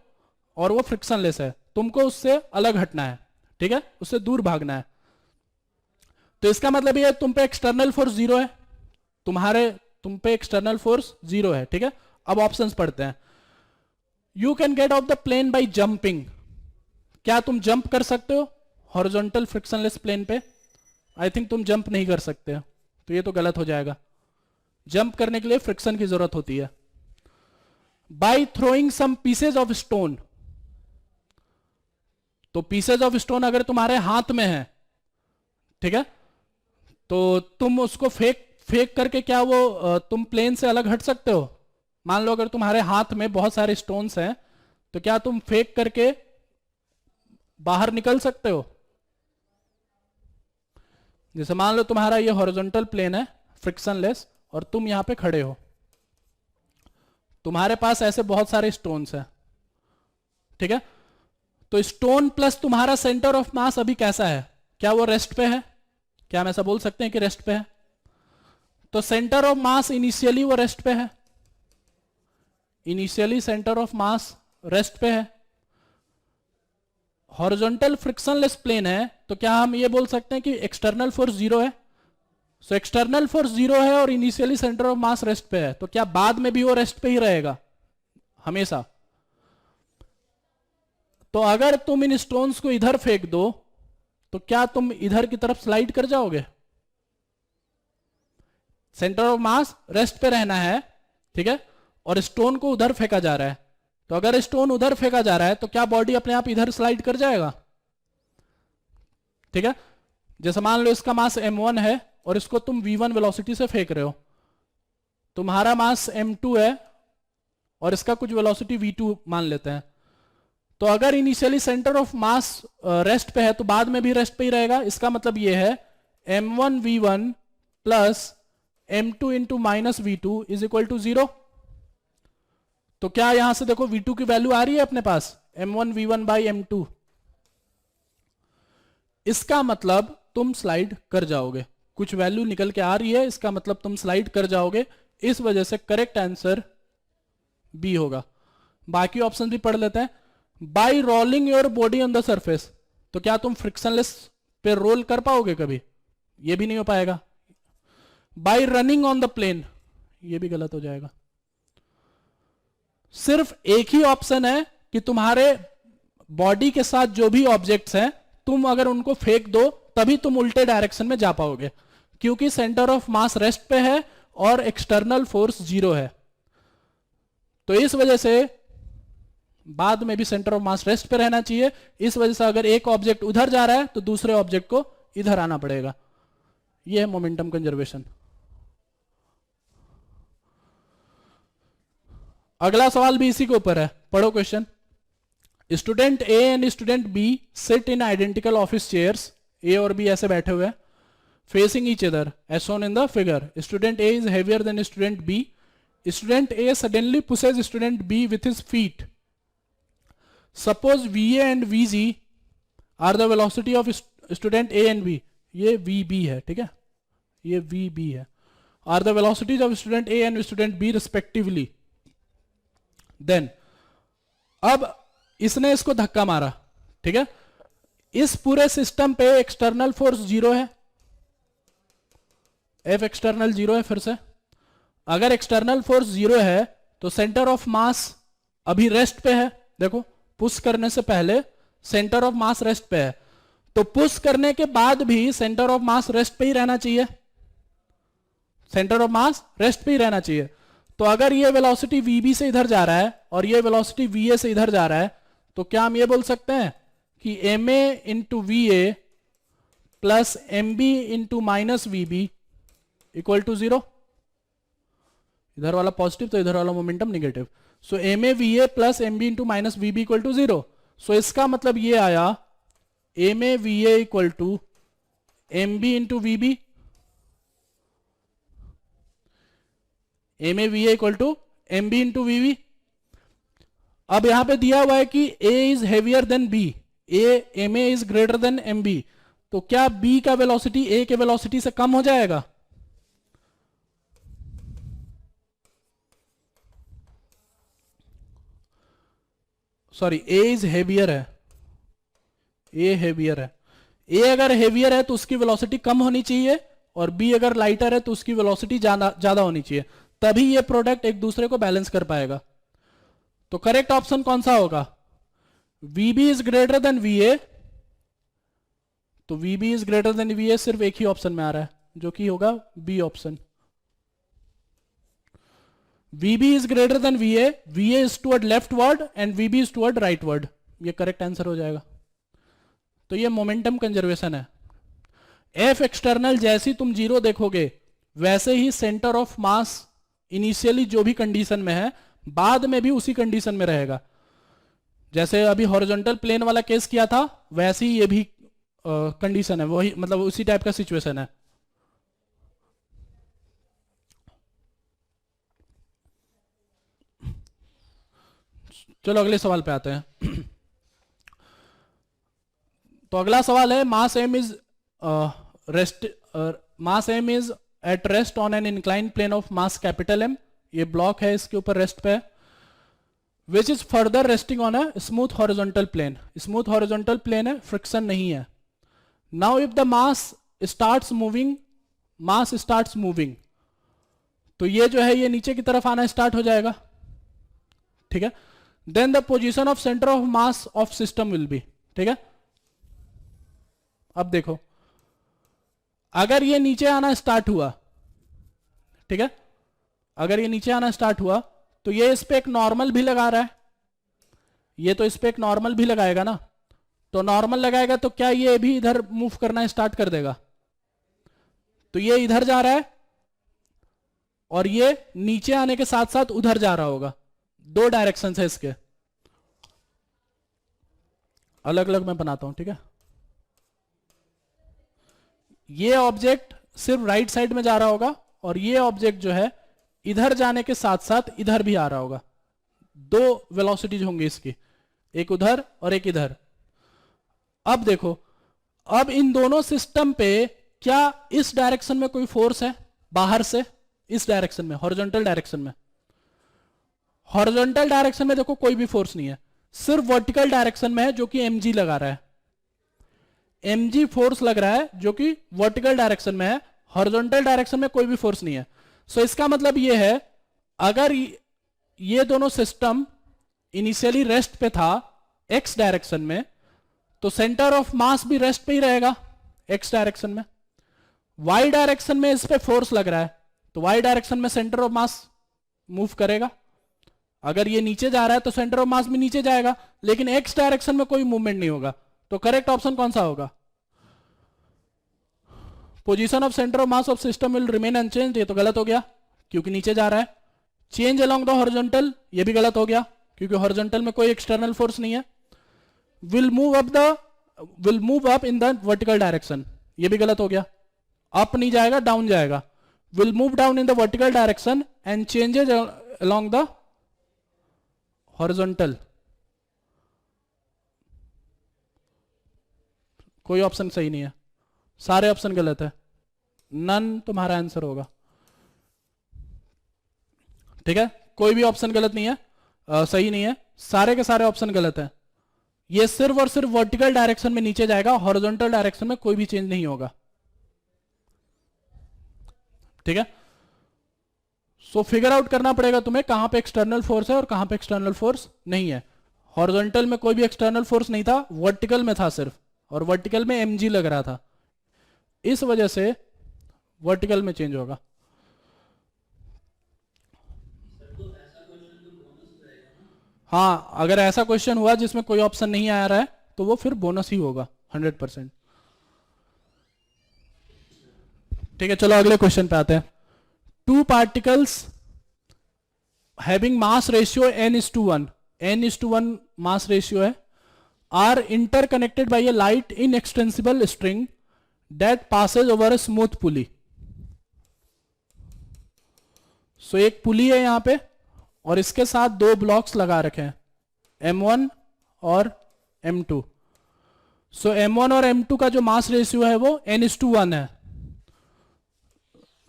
Speaker 1: और वो फ्रिक्शनलेस है, तुमको उससे अलग हटना है. ठीक है, उससे दूर भागना है. तो इसका मतलब ये है तुम पे एक्सटर्नल फोर्स 0 है, तुम पे एक्सटर्नल फोर्स 0 है. ठीक है, अब ऑप्शंस पढ़ते हैं. You can get off the plane by jumping. क्या तुम जंप कर सकते हो हॉरिजॉन्टल फ्रिक्शनलेस प्लेन पे? आई थिंक तुम जंप नहीं कर सकते हो, तो ये तो गलत हो जाएगा. जंप करने के लिए फ्रिक्शन की जरूरत होती है. By throwing some pieces of stone. तो पीसेज ऑफ स्टोन अगर तुम्हारे हाथ में है, ठीक है, तो तुम उसको फेंक करके क्या वो तुम प्लेन से अलग हट सकते हो? मान लो अगर तुम्हारे हाथ में बहुत सारे स्टोन्स हैं तो क्या तुम फेंक करके बाहर निकल सकते हो? जैसे मान लो तुम्हारा ये हॉरिजॉन्टल प्लेन है फ्रिक्शनलेस, और तुम यहां पे खड़े हो, तुम्हारे पास ऐसे बहुत सारे स्टोन्स हैं. ठीक है, तो स्टोन प्लस तुम्हारा सेंटर ऑफ मास अभी कैसा है? क्या वो रेस्ट पे है? क्या हम ऐसा बोल सकते हैं कि रेस्ट पे है? तो सेंटर ऑफ मास इनिशियली वो रेस्ट पे है, initially centre of mass rest पे है. हॉरिजॉन्टल फ्रिक्शनलेस प्लेन है, तो क्या हम ये बोल सकते हैं कि एक्सटर्नल फोर्स 0 है? सो एक्सटर्नल फोर्स 0 है और initially centre of mass rest पे है, तो क्या बाद में भी वो रेस्ट पे ही रहेगा? हमेशा। तो अगर तुम इन स्टोन्स को इधर फेंक दो तो क्या तुम इधर की तरफ स्लाइड कर जाओगे? सेंटर ऑफ मास रेस्ट पे रहना है, ठीक है, और स्टोन को उधर फेंका जा रहा है। तो अगर स्टोन उधर फेंका जा रहा है तो क्या बॉडी अपने आप इधर स्लाइड कर जाएगा? ठीक है, जैसे मान लो इसका मास m1 है और इसको तुम v1 वेलोसिटी से फेंक रहे हो, तुम्हारा मास m2 है और इसका कुछ वेलोसिटी v2 मान लेते हैं। तो अगर initially centre of mass rest पे है तो बाद में भी रेस्ट पे ही रहेगा। इसका मतलब ये है m1 v1 plus m2 into minus v2 is equal to 0। तो क्या यहां से देखो v2 की वैल्यू आ रही है अपने पास, m1 v1 बाई m2। इसका मतलब तुम स्लाइड कर जाओगे, कुछ वैल्यू निकल के आ रही है, इसका मतलब तुम स्लाइड कर जाओगे। इस वजह से करेक्ट आंसर बी होगा। बाकी ऑप्शन भी पढ़ लेते हैं। By rolling your body on the surface, तो क्या तुम फ्रिक्शनलेस पे रोल कर पाओगे कभी? ये भी नहीं हो पाएगा। By running on the plane, ये भी गलत हो जाएगा। सिर्फ एक ही ऑप्शन है कि तुम्हारे बॉडी के साथ जो भी ऑब्जेक्ट्स हैं तुम अगर उनको फेंक दो तभी तुम उल्टे डायरेक्शन में जा पाओगे, क्योंकि सेंटर ऑफ मास रेस्ट पे है और एक्सटर्नल फोर्स 0 है। तो इस वजह से बाद में भी सेंटर ऑफ मास रेस्ट पे रहना चाहिए। इस वजह से अगर एक ऑब्जेक्ट उधर जा रहा है तो दूसरे ऑब्जेक्ट को इधर आना पड़ेगा। यह है मोमेंटम कंजर्वेशन। अगला सवाल भी इसी के ऊपर है, पढ़ो question. Student A and student B sit in identical office chairs, A और बी ऐसे बैठे हुए हैं, facing each other as shown in the figure. Student A is heavier than student B. Student A suddenly pushes student B with his feet. Suppose VA and VG are the velocity of student A and B. ये VB है, ठीक है, ये VB है। Are the velocities of student A and student B respectively. Then अब इसने इसको धक्का मारा, ठीक है। इस पूरे सिस्टम पे एक्सटर्नल फोर्स 0 है, F एक्सटर्नल 0 है। फिर से अगर एक्सटर्नल फोर्स 0 है तो सेंटर ऑफ मास अभी रेस्ट पे है। देखो पुश करने से पहले सेंटर ऑफ मास रेस्ट पे है, तो पुश करने के बाद भी सेंटर ऑफ मास रेस्ट पे ही रहना चाहिए, सेंटर ऑफ मास रेस्ट पे ही रहना चाहिए। तो अगर ये वेलोसिटी VB से इधर जा रहा है और ये वेलोसिटी VA से इधर जा रहा है तो क्या हम ये बोल सकते हैं कि MA into VA plus MB into minus VB equal to 0। इधर वाला पॉजिटिव तो इधर वाला momentum negative. So MA VA plus MB into minus VB equal to 0। So इसका मतलब ये आया MA VA equal to MB into VB। MA VA equal to MB into VB। अब यहां पे दिया हुआ है कि A is heavier than B, MA is greater than MB। तो क्या B का वेलोसिटी A के वेलोसिटी से कम हो जाएगा? सॉरी, A इज हेवियर है, A हेवियर है। A अगर हेवियर है तो उसकी वेलोसिटी कम होनी चाहिए और B अगर लाइटर है तो उसकी वेलोसिटी ज्यादा होनी चाहिए, तभी ये प्रोडक्ट एक दूसरे को बैलेंस कर पाएगा। तो करेक्ट ऑप्शन कौन सा होगा? VB is greater than VA। तो VB is greater than VA सिर्फ एक ही ऑप्शन में आ रहा है जो कि होगा B option. VB is greater than VA, VA is toward leftward and VB is toward rightward. ये करेक्ट आंसर हो जाएगा। तो ये मोमेंटम कंजर्वेशन है। F एक्सटर्नल जैसी तुम 0 देखोगे वैसे ही सेंटर ऑफ मास इनिशियली जो भी कंडीशन में है बाद में भी उसी कंडीशन में रहेगा। जैसे अभी हॉरिजॉन्टल प्लेन वाला केस किया था वैसे ही ये भी कंडीशन है, वही मतलब उसी टाइप का सिचुएशन है। चलो अगले सवाल पे आते हैं। तो अगला सवाल है mass m is mass m is at rest on an incline plane of mass capital M। ये ब्लॉक है, इसके ऊपर रेस्ट पे है। Which is further resting on a smooth horizontal plane. Smooth horizontal plane है, फ्रिक्शन नहीं है। Now if the mass starts moving, mass starts moving, तो ये जो है ये नीचे की तरफ आना स्टार्ट हो जाएगा, ठीक है, then the position of centre of mass of system will be, ठीक है। अब देखो, अगर ये नीचे आना स्टार्ट हुआ, ठीक है, अगर ये नीचे आना स्टार्ट हुआ तो ये इस पे एक नॉर्मल भी लगा रहा है, ये तो इस पे एक नॉर्मल भी लगाएगा ना, तो नॉर्मल लगाएगा तो क्या ये भी इधर मूव करना स्टार्ट कर देगा, तो ये इधर जा रहा है और ये नीचे आने के साथ साथ उधर जा रहा होगा। दो डायरेक्शन है इसके, अलग अलग मैं बनाता हूं, ठीक है। ये ऑब्जेक्ट सिर्फ राइट साइड में जा रहा होगा और ये ऑब्जेक्ट जो है इधर जाने के साथ साथ इधर भी आ रहा होगा। दो वेलोसिटीज होंगी इसकी, एक उधर और एक इधर। अब देखो, अब इन दोनों सिस्टम पे क्या इस डायरेक्शन में कोई फोर्स है बाहर से, इस डायरेक्शन में, हॉरिजॉन्टल डायरेक्शन में? हॉरिजॉन्टल डायरेक्शन में देखो कोई भी फोर्स नहीं है, सिर्फ वर्टिकल डायरेक्शन में है जो कि mg लगा रहा है, mg फोर्स लग रहा है जो कि वर्टिकल डायरेक्शन में है, हॉरिजॉन्टल डायरेक्शन में कोई भी फोर्स नहीं है। सो इसका मतलब ये है, अगर ये दोनों सिस्टम इनिशियली रेस्ट पे था x डायरेक्शन में, तो सेंटर ऑफ मास भी रेस्ट पे ही रहेगा x डायरेक्शन में। y डायरेक्शन में इस पे फोर्स लग रहा है तो y डायरेक्शन में सेंटर ऑफ मास मूव करेगा। अगर ये नीचे जा रहा है तो सेंटर ऑफ मास भी नीचे जाएगा, लेकिन x डायरेक्शन में कोई मूवमेंट नहीं होगा। तो करेक्ट ऑप्शन कौन सा होगा? Position of centre of mass of system will remain unchanged, ये तो गलत हो गया क्योंकि नीचे जा रहा है। चेंज अलोंग द हॉरिजॉन्टल, ये भी गलत हो गया क्योंकि हॉरिजॉन्टल में कोई एक्सटर्नल फोर्स नहीं है। Will move up in the vertical direction, ये भी गलत हो गया, अप नहीं जाएगा डाउन जाएगा। Will move down in the vertical direction and changes along the horizontal, कोई ऑप्शन सही नहीं है, सारे ऑप्शन गलत है, नन तुम्हारा आंसर होगा, ठीक है। कोई भी ऑप्शन गलत नहीं है, सही नहीं है, सारे के सारे ऑप्शन गलत है। ये सिर्फ और सिर्फ वर्टिकल डायरेक्शन में नीचे जाएगा, हॉरिजॉन्टल डायरेक्शन में कोई भी चेंज नहीं होगा, ठीक है। सो फिगर आउट करना पड़ेगा तुम्हें कहां पे एक्सटर्नल फोर्स है और कहां पे एक्सटर्नल फोर्स नहीं है। हॉरिजॉन्टल में कोई भी एक्सटर्नल फोर्स नहीं था, वर्टिकल में था सिर्फ, और वर्टिकल में mg लग रहा था, इस वजह से वर्टिकल में चेंज होगा। हाँ, अगर ऐसा क्वेश्चन हुआ जिसमें कोई ऑप्शन नहीं आ रहा है तो वो फिर बोनस ही होगा 100%, ठीक है। चलो अगले क्वेश्चन पे आते हैं। Two particles having mass ratio n:1, n:1 mass ratio है, are interconnected by a light inextensible string that passes over a smooth pulley. So एक पुली है यहां पे और इसके साथ दो ब्लॉक्स लगा रखे हैं, m1 और m2। सो m1 और m2 का जो मास रेशियो है वो n:1 है।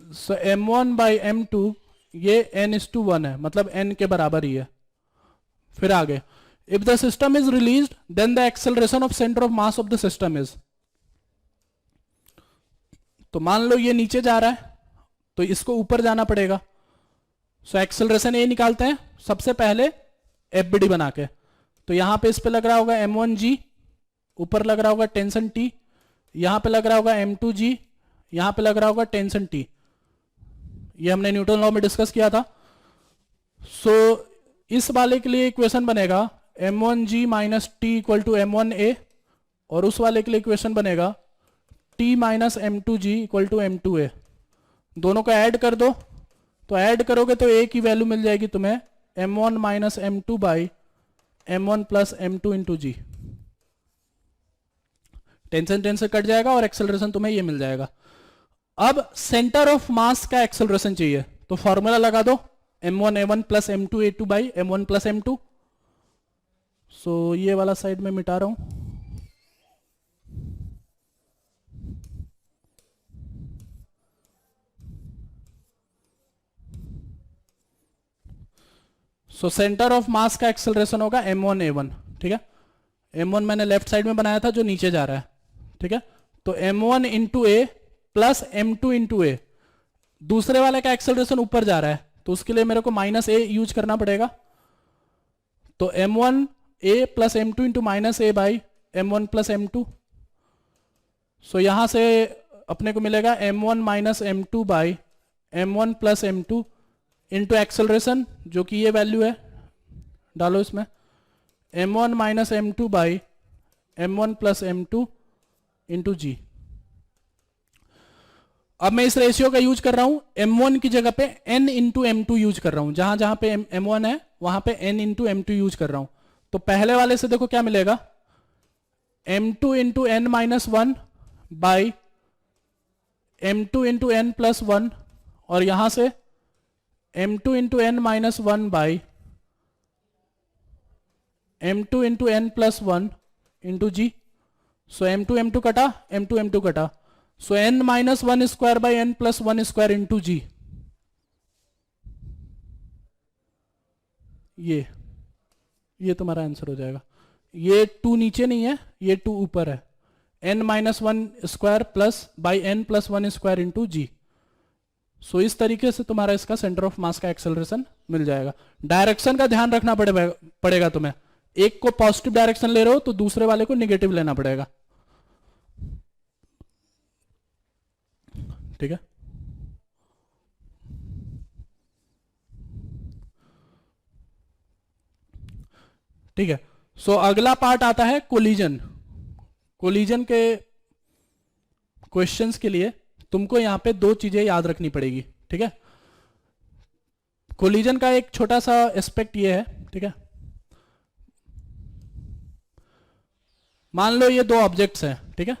Speaker 1: सो m1 बाई m2 ये n:1 है, मतलब n के बराबर ही है। फिर आगे, if the system is released then the acceleration of centre of mass of the system is. तो मान लो ये नीचे जा रहा है तो इसको ऊपर जाना पड़ेगा। सो एक्सेलरेशन ये निकालते हैं सबसे पहले FBD बना के। तो यहां पे इस पे लग रहा होगा m1g, ऊपर लग रहा होगा टेंशन T, यहां पे लग रहा होगा m2g, यहां पे लग रहा होगा टेंशन T। ये हमने न्यूटन लॉ में डिस्कस किया था। सो इस वाले के लिए इक्वेशन बनेगा m1g minus T equal to m1a, और उस वाले के लिए इक्वेशन बनेगा t minus m2g equal to m2a। दोनों को ऐड कर दो, तो ऐड करोगे तो a की वैल्यू मिल जाएगी तुम्हें m1 minus m2 by m1 plus m2 into g. Tension tension cut जाएगा और एक्सेलरेशन तुम्हें ये मिल जाएगा। अब सेंटर ऑफ मास का एक्सेलरेशन चाहिए तो फॉर्मूला लगा दो m1a1 plus m2a2 by m1 plus m2। सो ये वाला साइड में मिटा रहा हूं। सो सेंटर ऑफ मास का एक्सेलरेशन होगा m1a1, ठीक है। m1 मैंने लेफ्ट साइड में बनाया था जो नीचे जा रहा है, ठीक है। तो m1 इंटू ए प्लस m2 इंटू ए, दूसरे वाले का एक्सेलरेशन ऊपर जा रहा है तो उसके लिए मेरे को माइनस ए यूज करना पड़ेगा। तो m1 a plus m2 into minus A by m1 plus m2। So यहां से अपने को मिलेगा m1 minus m2 by m1 plus m2 into acceleration, जो कि ये वैल्यू है, डालो इसमें m1 minus m2 by m1 plus m2 into G. अब मैं इस रेशियो का यूज कर रहा हूं, m1 की जगह पे n इंटू m2 यूज कर रहा हूं, जहां जहां पे m1 है वहां पे n इंटू m2 यूज कर रहा हूं। तो पहले वाले से देखो क्या मिलेगा, m2 into n minus one by m2 into n plus one, और यहां से m2 into n minus one by m2 into n plus one into G. So m2 m2 कटा, m2 m2 कटा, so n minus one square by n plus one square into G. ये तुम्हारा answer हो जाएगा। ये 2 नीचे नहीं है, ये 2 ऊपर है, n minus one square plus by n plus one square into G. So इस तरीके से तुम्हारा इसका सेंटर ऑफ मास का एक्सेलरेशन मिल जाएगा। डायरेक्शन का ध्यान रखना पड़ेगा तुम्हें, एक को पॉजिटिव डायरेक्शन ले रहे हो तो दूसरे वाले को निगेटिव लेना पड़ेगा, ठीक है। ठीक है, सो अगला पार्ट आता है कोलिजन। कोलिजन के क्वेश्चंस के लिए तुमको यहां पे 2 चीजें याद रखनी पड़ेगी, ठीक है। कोलिजन का एक छोटा सा एस्पेक्ट ये है, ठीक है। मान लो ये 2 ऑब्जेक्ट्स हैं, ठीक है,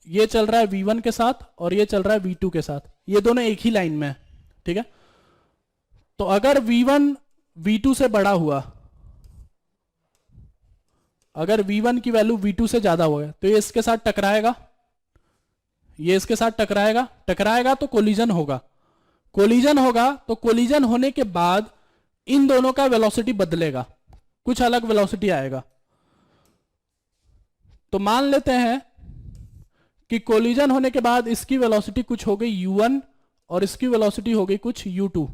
Speaker 1: ये चल रहा है v1 के साथ और ये चल रहा है v2 के साथ, ये दोनों एक ही लाइन में है, ठीक है। तो अगर v1 v2 से बड़ा हुआ, अगर v1 की वैल्यू v2 से ज्यादा हुआ तो ये इसके साथ टकराएगा, ये इसके साथ टकराएगा, टकराएगा तो कोलिजन होगा, कोलिजन होगा तो कोलिजन होने के बाद इन दोनों का वेलोसिटी बदलेगा, कुछ अलग वेलोसिटी आएगा। तो मान लेते हैं कि कोलिजन होने के बाद इसकी वेलोसिटी कुछ हो गई u1 और इसकी वेलोसिटी हो गई कुछ u2,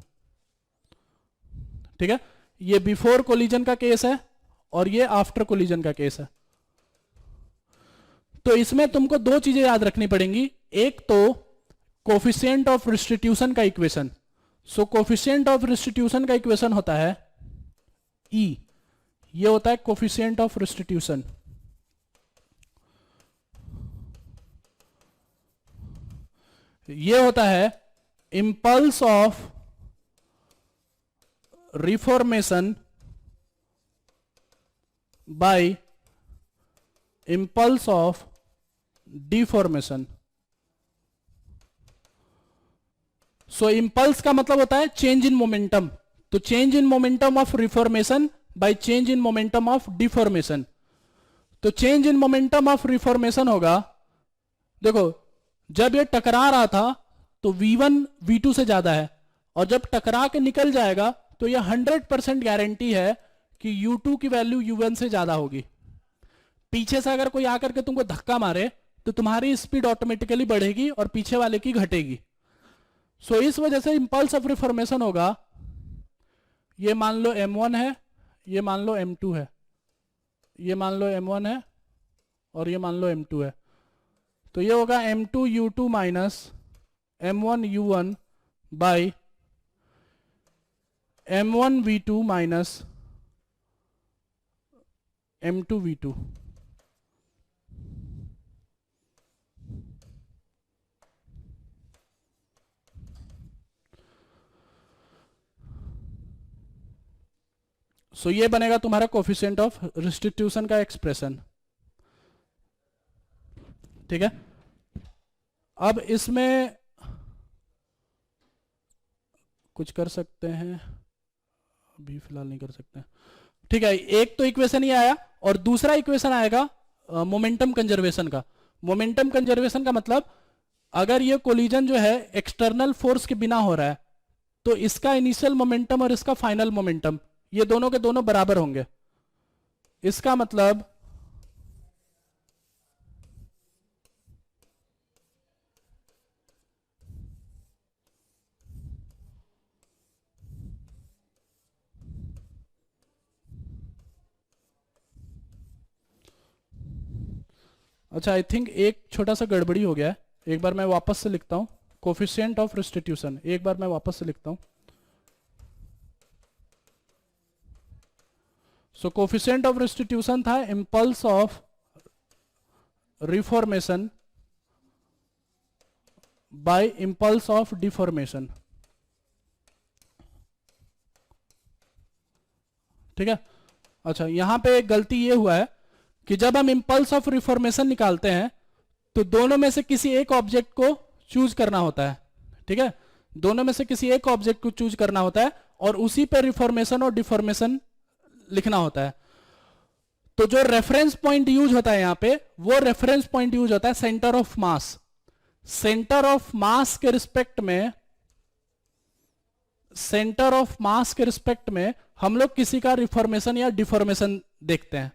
Speaker 1: ठीक है। ये बिफोर कोलिजन का केस है और ये आफ्टर कोलिजन का केस है। तो इसमें तुमको 2 चीजें याद रखनी पड़ेंगी, एक तो कोफिशिएंट ऑफ रिस्टिट्यूशन का equation. So coefficient of restitution का इक्वेशन होता है E, ये होता है कोफिशिएंट ऑफ रिस्टिट्यूशन। ये होता है impulse of reformation by impulse of deformation. So impulse का मतलब होता है चेंज इन मोमेंटम, तो change in momentum of reformation by change in momentum of deformation. तो change in momentum of reformation होगा, देखो जब ये टकरा रहा था तो v1 v2 से ज्यादा है, और जब टकरा के निकल जाएगा तो ये 100% गारंटी है कि u2 की वैल्यू u1 से ज्यादा होगी। पीछे से अगर कोई आकर के तुमको धक्का मारे तो तुम्हारी स्पीड ऑटोमेटिकली बढ़ेगी और पीछे वाले की घटेगी। सो इस वजह से इंपल्स ऑफ रिफॉर्मेशन होगा, ये मान लो m1 है, ये मान लो m2 है, ये मान लो m1 है और ये मान लो m2 है, तो ये होगा m2 u2 minus m1 u1 by m1 v2 minus m2 v2। सो ये बनेगा तुम्हारा कोफिशिएंट ऑफ रिस्टिट्यूशन का एक्सप्रेशन, ठीक है। अब इसमें कुछ कर सकते हैं, अभी फिलहाल नहीं कर सकते, ठीक है। एक तो इक्वेशन ही आया और दूसरा इक्वेशन आएगा मोमेंटम कंजर्वेशन का। मोमेंटम कंजर्वेशन का मतलब अगर ये कोलिजन जो है एक्सटर्नल फोर्स के बिना हो रहा है तो इसका इनिशियल मोमेंटम और इसका फाइनल मोमेंटम ये दोनों के दोनों बराबर होंगे। इसका मतलब अच्छा, आई थिंक एक छोटा सा गड़बड़ी हो गया है, एक बार मैं वापस से लिखता हूं। कोफिशिएंट ऑफ रेस्टिट्यूशन, एक बार मैं वापस से लिखता हूं। सो कोफिशिएंट ऑफ रेस्टिट्यूशन था impulse of reformation by impulse of deformation. ठीक है। अच्छा, यहां पे एक गलती ये हुआ है कि जब हम इंपल्स ऑफ रिफॉर्मेशन निकालते हैं तो दोनों में से किसी एक ऑब्जेक्ट को चूज करना होता है। ठीक है, दोनों में से किसी एक ऑब्जेक्ट को चूज करना होता है और उसी पे रिफॉर्मेशन और डिफॉर्मेशन लिखना होता है। तो जो रेफरेंस पॉइंट यूज होता है यहां पे, वो रेफरेंस पॉइंट यूज होता है centre of mass. Centre of मास के रिस्पेक्ट में, सेंटर ऑफ मास के रिस्पेक्ट में हम लोग किसी का रिफॉर्मेशन या डिफॉर्मेशन देखते हैं।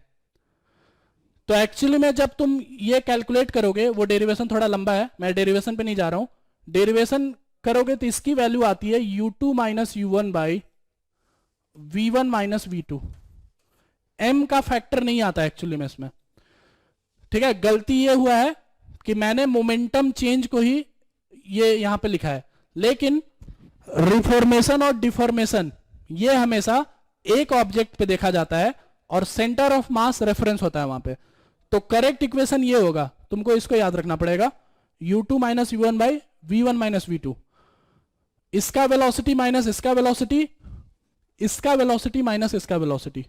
Speaker 1: तो एक्चुअली में जब तुम ये कैलकुलेट करोगे, वो डेरिवेशन थोड़ा लंबा है, मैं डेरिवेशन पे नहीं जा रहा हूं। डेरिवेशन करोगे तो इसकी वैल्यू आती है u2 minus u1 by v1 minus v2। m का फैक्टर नहीं आता एक्चुअली में इसमें। ठीक है, गलती ये हुआ है कि मैंने मोमेंटम चेंज को ही ये यहां पे लिखा है, लेकिन रिफॉर्मेशन और डिफॉर्मेशन ये हमेशा एक ऑब्जेक्ट पे देखा जाता है और सेंटर ऑफ मास रेफरेंस होता है वहां पे। तो करेक्ट इक्वेशन ये होगा, तुमको इसको याद रखना पड़ेगा, u2 minus u1 by v1 minus v2। इसका वेलोसिटी माइनस इसका वेलोसिटी, इसका वेलोसिटी माइनस इसका वेलोसिटी।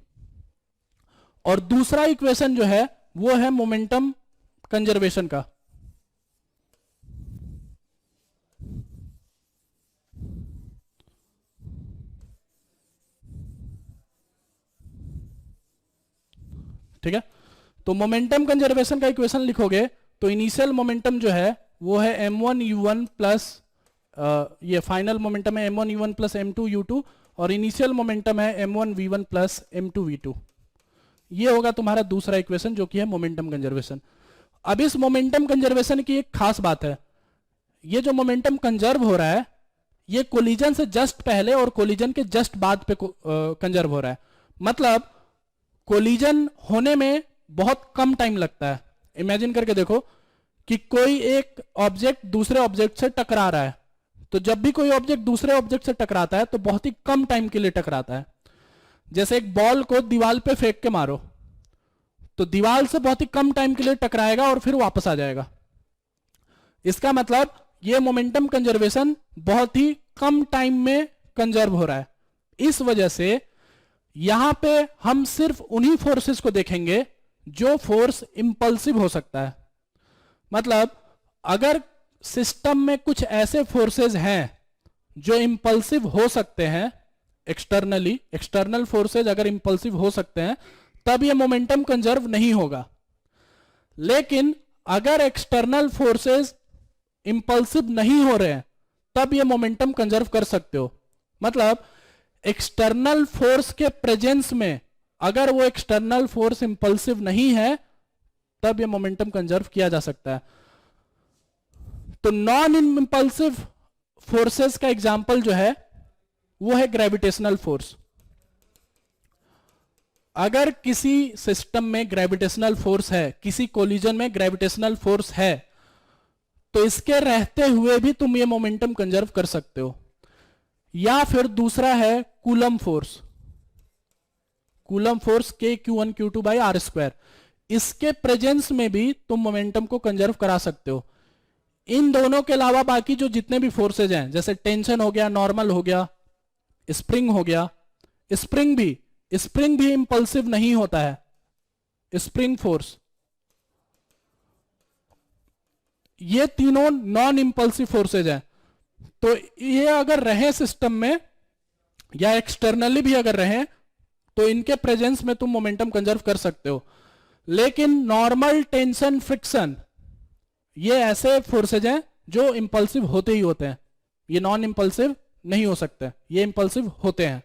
Speaker 1: और दूसरा इक्वेशन जो है वो है मोमेंटम कंजर्वेशन का। ठीक है, तो मोमेंटम कंजर्वेशन का इक्वेशन लिखोगे तो इनिशियल मोमेंटम जो है वो है m1 u1 प्लस ये फाइनल मोमेंटम है m1 u1 plus m2 u2 और इनिशियल मोमेंटम है m1 v1 plus m2 v2। ये होगा तुम्हारा दूसरा इक्वेशन जो कि है मोमेंटम कंजर्वेशन। अब इस मोमेंटम कंजर्वेशन की एक खास बात है, ये जो मोमेंटम कंजर्व हो रहा है ये कोलिजन से जस्ट पहले और कोलिजन के जस्ट बाद पे कंजर्व हो रहा है। मतलब कोलिजन होने में बहुत कम टाइम लगता है। इमेजिन करके देखो कि कोई एक ऑब्जेक्ट दूसरे ऑब्जेक्ट से टकरा रहा है, तो जब भी कोई ऑब्जेक्ट दूसरे ऑब्जेक्ट से टकराता है तो बहुत ही कम टाइम के लिए टकराता है। जैसे एक बॉल को दीवार पे फेंक के मारो तो दीवार से बहुत ही कम टाइम के लिए टकराएगा और फिर वापस आ जाएगा। इसका मतलब ये मोमेंटम कंजर्वेशन बहुत ही कम टाइम में कंजर्व हो रहा है। इस वजह से यहां पे हम सिर्फ उन्हीं फोर्सेस को देखेंगे जो फोर्स इंपल्सिव हो सकता है। मतलब अगर सिस्टम में कुछ ऐसे फोर्सेस हैं जो इंपल्सिव हो सकते हैं एक्सटर्नली, एक्सटर्नल फोर्सेज अगर इंपल्सिव हो सकते हैं तब ये मोमेंटम कंजर्व नहीं होगा। लेकिन अगर एक्सटर्नल फोर्सेज इंपल्सिव नहीं हो रहे हैं तब ये मोमेंटम कंजर्व कर सकते हो। मतलब एक्सटर्नल फोर्स के प्रेजेंस में अगर वो एक्सटर्नल फोर्स इंपल्सिव नहीं है तब ये मोमेंटम कंजर्व किया जा सकता है। तो नॉन इंपल्सिव फोर्सेस का एग्जांपल जो है वो है ग्रेविटेशनल फोर्स। अगर किसी सिस्टम में ग्रेविटेशनल फोर्स है, किसी कोलिजन में ग्रेविटेशनल फोर्स है, तो इसके रहते हुए भी तुम ये मोमेंटम कंजर्व कर सकते हो। या फिर दूसरा है Coulomb force, Coulomb force Q1 Q2 by r square, इसके प्रेजेंस में भी तुम मोमेंटम को कंजर्व करा सकते हो। इन दोनों के अलावा बाकी जो जितने भी फोर्सेज हैं, जैसे टेंशन हो गया, नॉर्मल हो गया, स्प्रिंग हो गया, स्प्रिंग भी इंपल्सिव नहीं होता है, स्प्रिंग फोर्स, ये तीनों नॉन इंपल्सिव फोर्सेज हैं। तो ये अगर रहे सिस्टम में या एक्सटर्नली भी अगर रहे तो इनके प्रेजेंस में तुम मोमेंटम कंजर्व कर सकते हो। लेकिन नॉर्मल, टेंशन, फ्रिक्शन ये ऐसे फोर्सेज हैं जो इंपल्सिव होते ही होते हैं, ये नॉन इंपल्सिव नहीं हो सकते, ये इंपल्सिव होते हैं।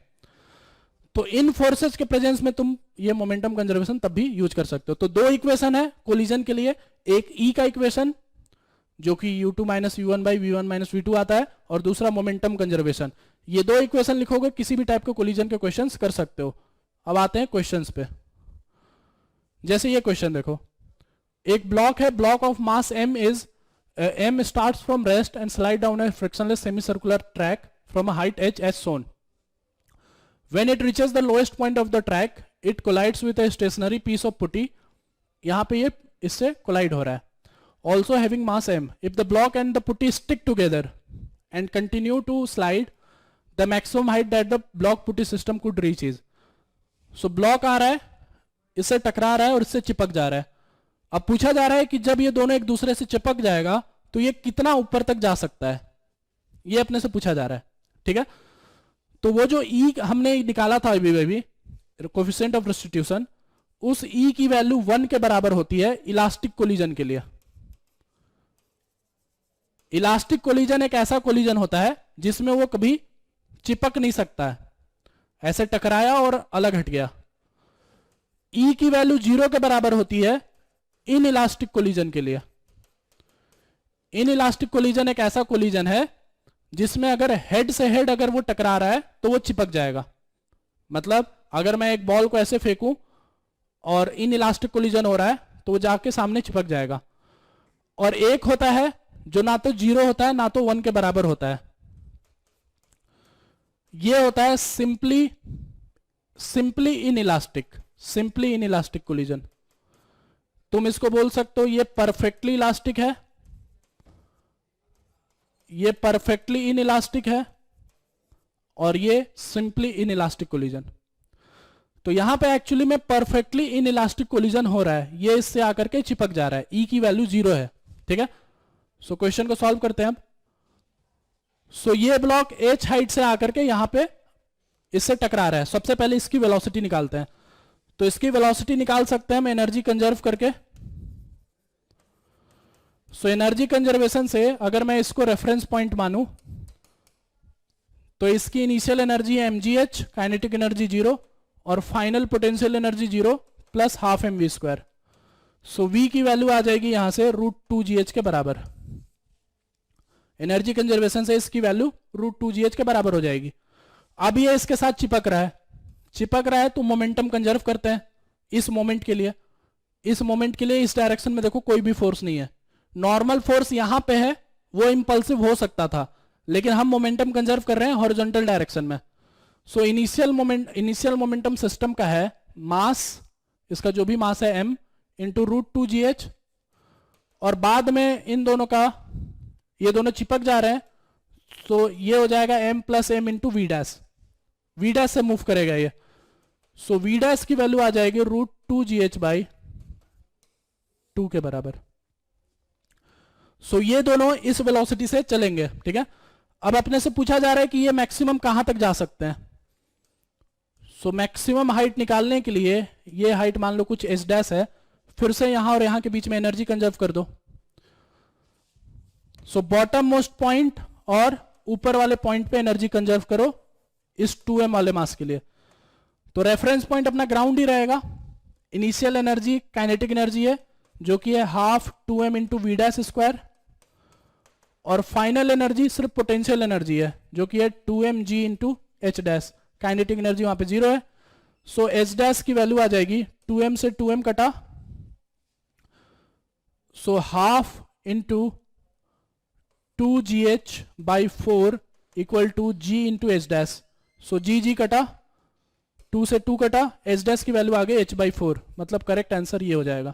Speaker 1: तो इन फोर्सेज के प्रेजेंस में तुम ये मोमेंटम कंजर्वेशन तब भी यूज कर सकते हो। तो दो इक्वेशन है कोलिजन के लिए, एक ई का इक्वेशन जो कि u2 minus u1 by v1 minus v2 आता है और दूसरा मोमेंटम कंजर्वेशन। ये दो इक्वेशन लिखोगे किसी भी टाइप के कोलिजन के क्वेश्चंस कर सकते हो। अब आते हैं क्वेश्चंस पे। जैसे ये क्वेश्चन देखो, एक ब्लॉक है, block of mass m is m starts from rest and slide down a frictionless semicircular track from a height h as shown. When it reaches the lowest point of the track, it collides with a stationary piece of putty. यहां पे ये इससे collide हो रहा है. Also having mass m. If the block and the putty stick together and continue to slide, the maximum height that the block putty system could reach is. So block आ रहा है, इससे टकरा रहा है और इससे चिपक जा रहा है. अब पूछा जा रहा है कि जब ये दोनों एक दूसरे से चिपक जाएगा तो ये कितना ऊपर तक जा सकता है, ये अपने से पूछा जा रहा है. ठीक है, तो वो जो ई हमने निकाला था अभी कोफिशिएंट ऑफ रेस्टिट्यूशन, उस ई की वैल्यू 1 के बराबर होती है इलास्टिक कोलिजन के लिए. इलास्टिक कोलिजन एक ऐसा कोलिजन होता है जिसमें वो कभी चिपक नहीं सकता है, ऐसे टकराया और अलग हट गया. ई की वैल्यू 0 के बराबर होती है इन इलास्टिक कोलिजन के लिए. इन इलास्टिक कोलिजन एक ऐसा कोलिजन है जिसमें अगर हेड से हेड अगर वो टकरा रहा है तो वो चिपक जाएगा. मतलब अगर मैं एक बॉल को ऐसे फेंकूं और इन इलास्टिक कोलिजन हो रहा है तो वो जाके सामने चिपक जाएगा. और एक होता है जो ना तो 0 होता है ना तो 1 के बराबर होता है. ये होता है सिंपली इन इलास्टिक कोलिजन. तुम इसको बोल सकते हो ये परफेक्टली इलास्टिक है, ये परफेक्टली इन इलास्टिक है, और ये सिंपली इन इलास्टिक कोलिजन. तो यहां पे एक्चुअली में परफेक्टली इन इलास्टिक कोलिजन हो रहा है, ये इससे आकर के चिपक जा रहा है, ई की वैल्यू 0 है. ठीक है, सो क्वेश्चन को सॉल्व करते हैं अब. सो ये ब्लॉक h हाइट से आकर के यहां पे इससे टकरा रहा है. सबसे पहले इसकी वेलोसिटी निकालते हैं. तो इसकी वेलोसिटी निकाल सकते हैं हम एनर्जी कंजर्व करके. सो एनर्जी कंजर्वेशन से अगर मैं इसको रेफरेंस पॉइंट मानूं तो इसकी इनिशियल एनर्जी है mgh, काइनेटिक एनर्जी 0 और final potential energy 0 plus half mv². सो v की वैल्यू आ जाएगी यहां से √2gh के बराबर. एनर्जी कंजर्वेशन से इसकी वैल्यू √2gh के बराबर हो जाएगी. अब ये इसके साथ चिपक रहा है तो मोमेंटम कंजर्व करते हैं इस मोमेंट के लिए. इस डायरेक्शन में देखो कोई भी फोर्स नहीं है. नॉर्मल फोर्स यहां पे है, वो इंपल्सिव हो सकता था, लेकिन हम मोमेंटम कंजर्व कर रहे हैं हॉरिजॉन्टल डायरेक्शन में. सो इनिशियल मोमेंटम सिस्टम का है मास, इसका जो भी मास है m इंटू √2gh, और बाद में इन दोनों का ये दोनों चिपक जा रहे हैं तो ये हो जाएगा m plus m into v dash से मूव करेगा ये. सो v डैश की वैल्यू आ जाएगी √2gh/2 के बराबर. सो ये दोनों इस वेलोसिटी से चलेंगे. ठीक है, अब अपने से पूछा जा रहा है कि ये मैक्सिमम कहां तक जा सकते हैं. सो मैक्सिमम हाइट निकालने के लिए ये हाइट मान लो कुछ h डैश है, फिर से यहां और यहां के बीच में एनर्जी कंजर्व कर दो. सो बॉटम मोस्ट पॉइंट और ऊपर वाले पॉइंट पे एनर्जी कंजर्व करो इस 2m वाले मास के लिए. तो रेफरेंस पॉइंट अपना ग्राउंड ही रहेगा. इनिशियल एनर्जी काइनेटिक एनर्जी है जो कि है half 2m into v dash square, और फाइनल एनर्जी सिर्फ पोटेंशियल एनर्जी है जो कि है 2mg into h dash. Kinetic energy वहां पे 0 है. सो एच डैश की वैल्यू आ जाएगी 2m से 2m कटा, so half into 2gh/4 equal to g into h dash. So g कटा, 2 से 2 कटा, एच डैश की वैल्यू आ गई h/4. मतलब करेक्ट आंसर ये हो जाएगा.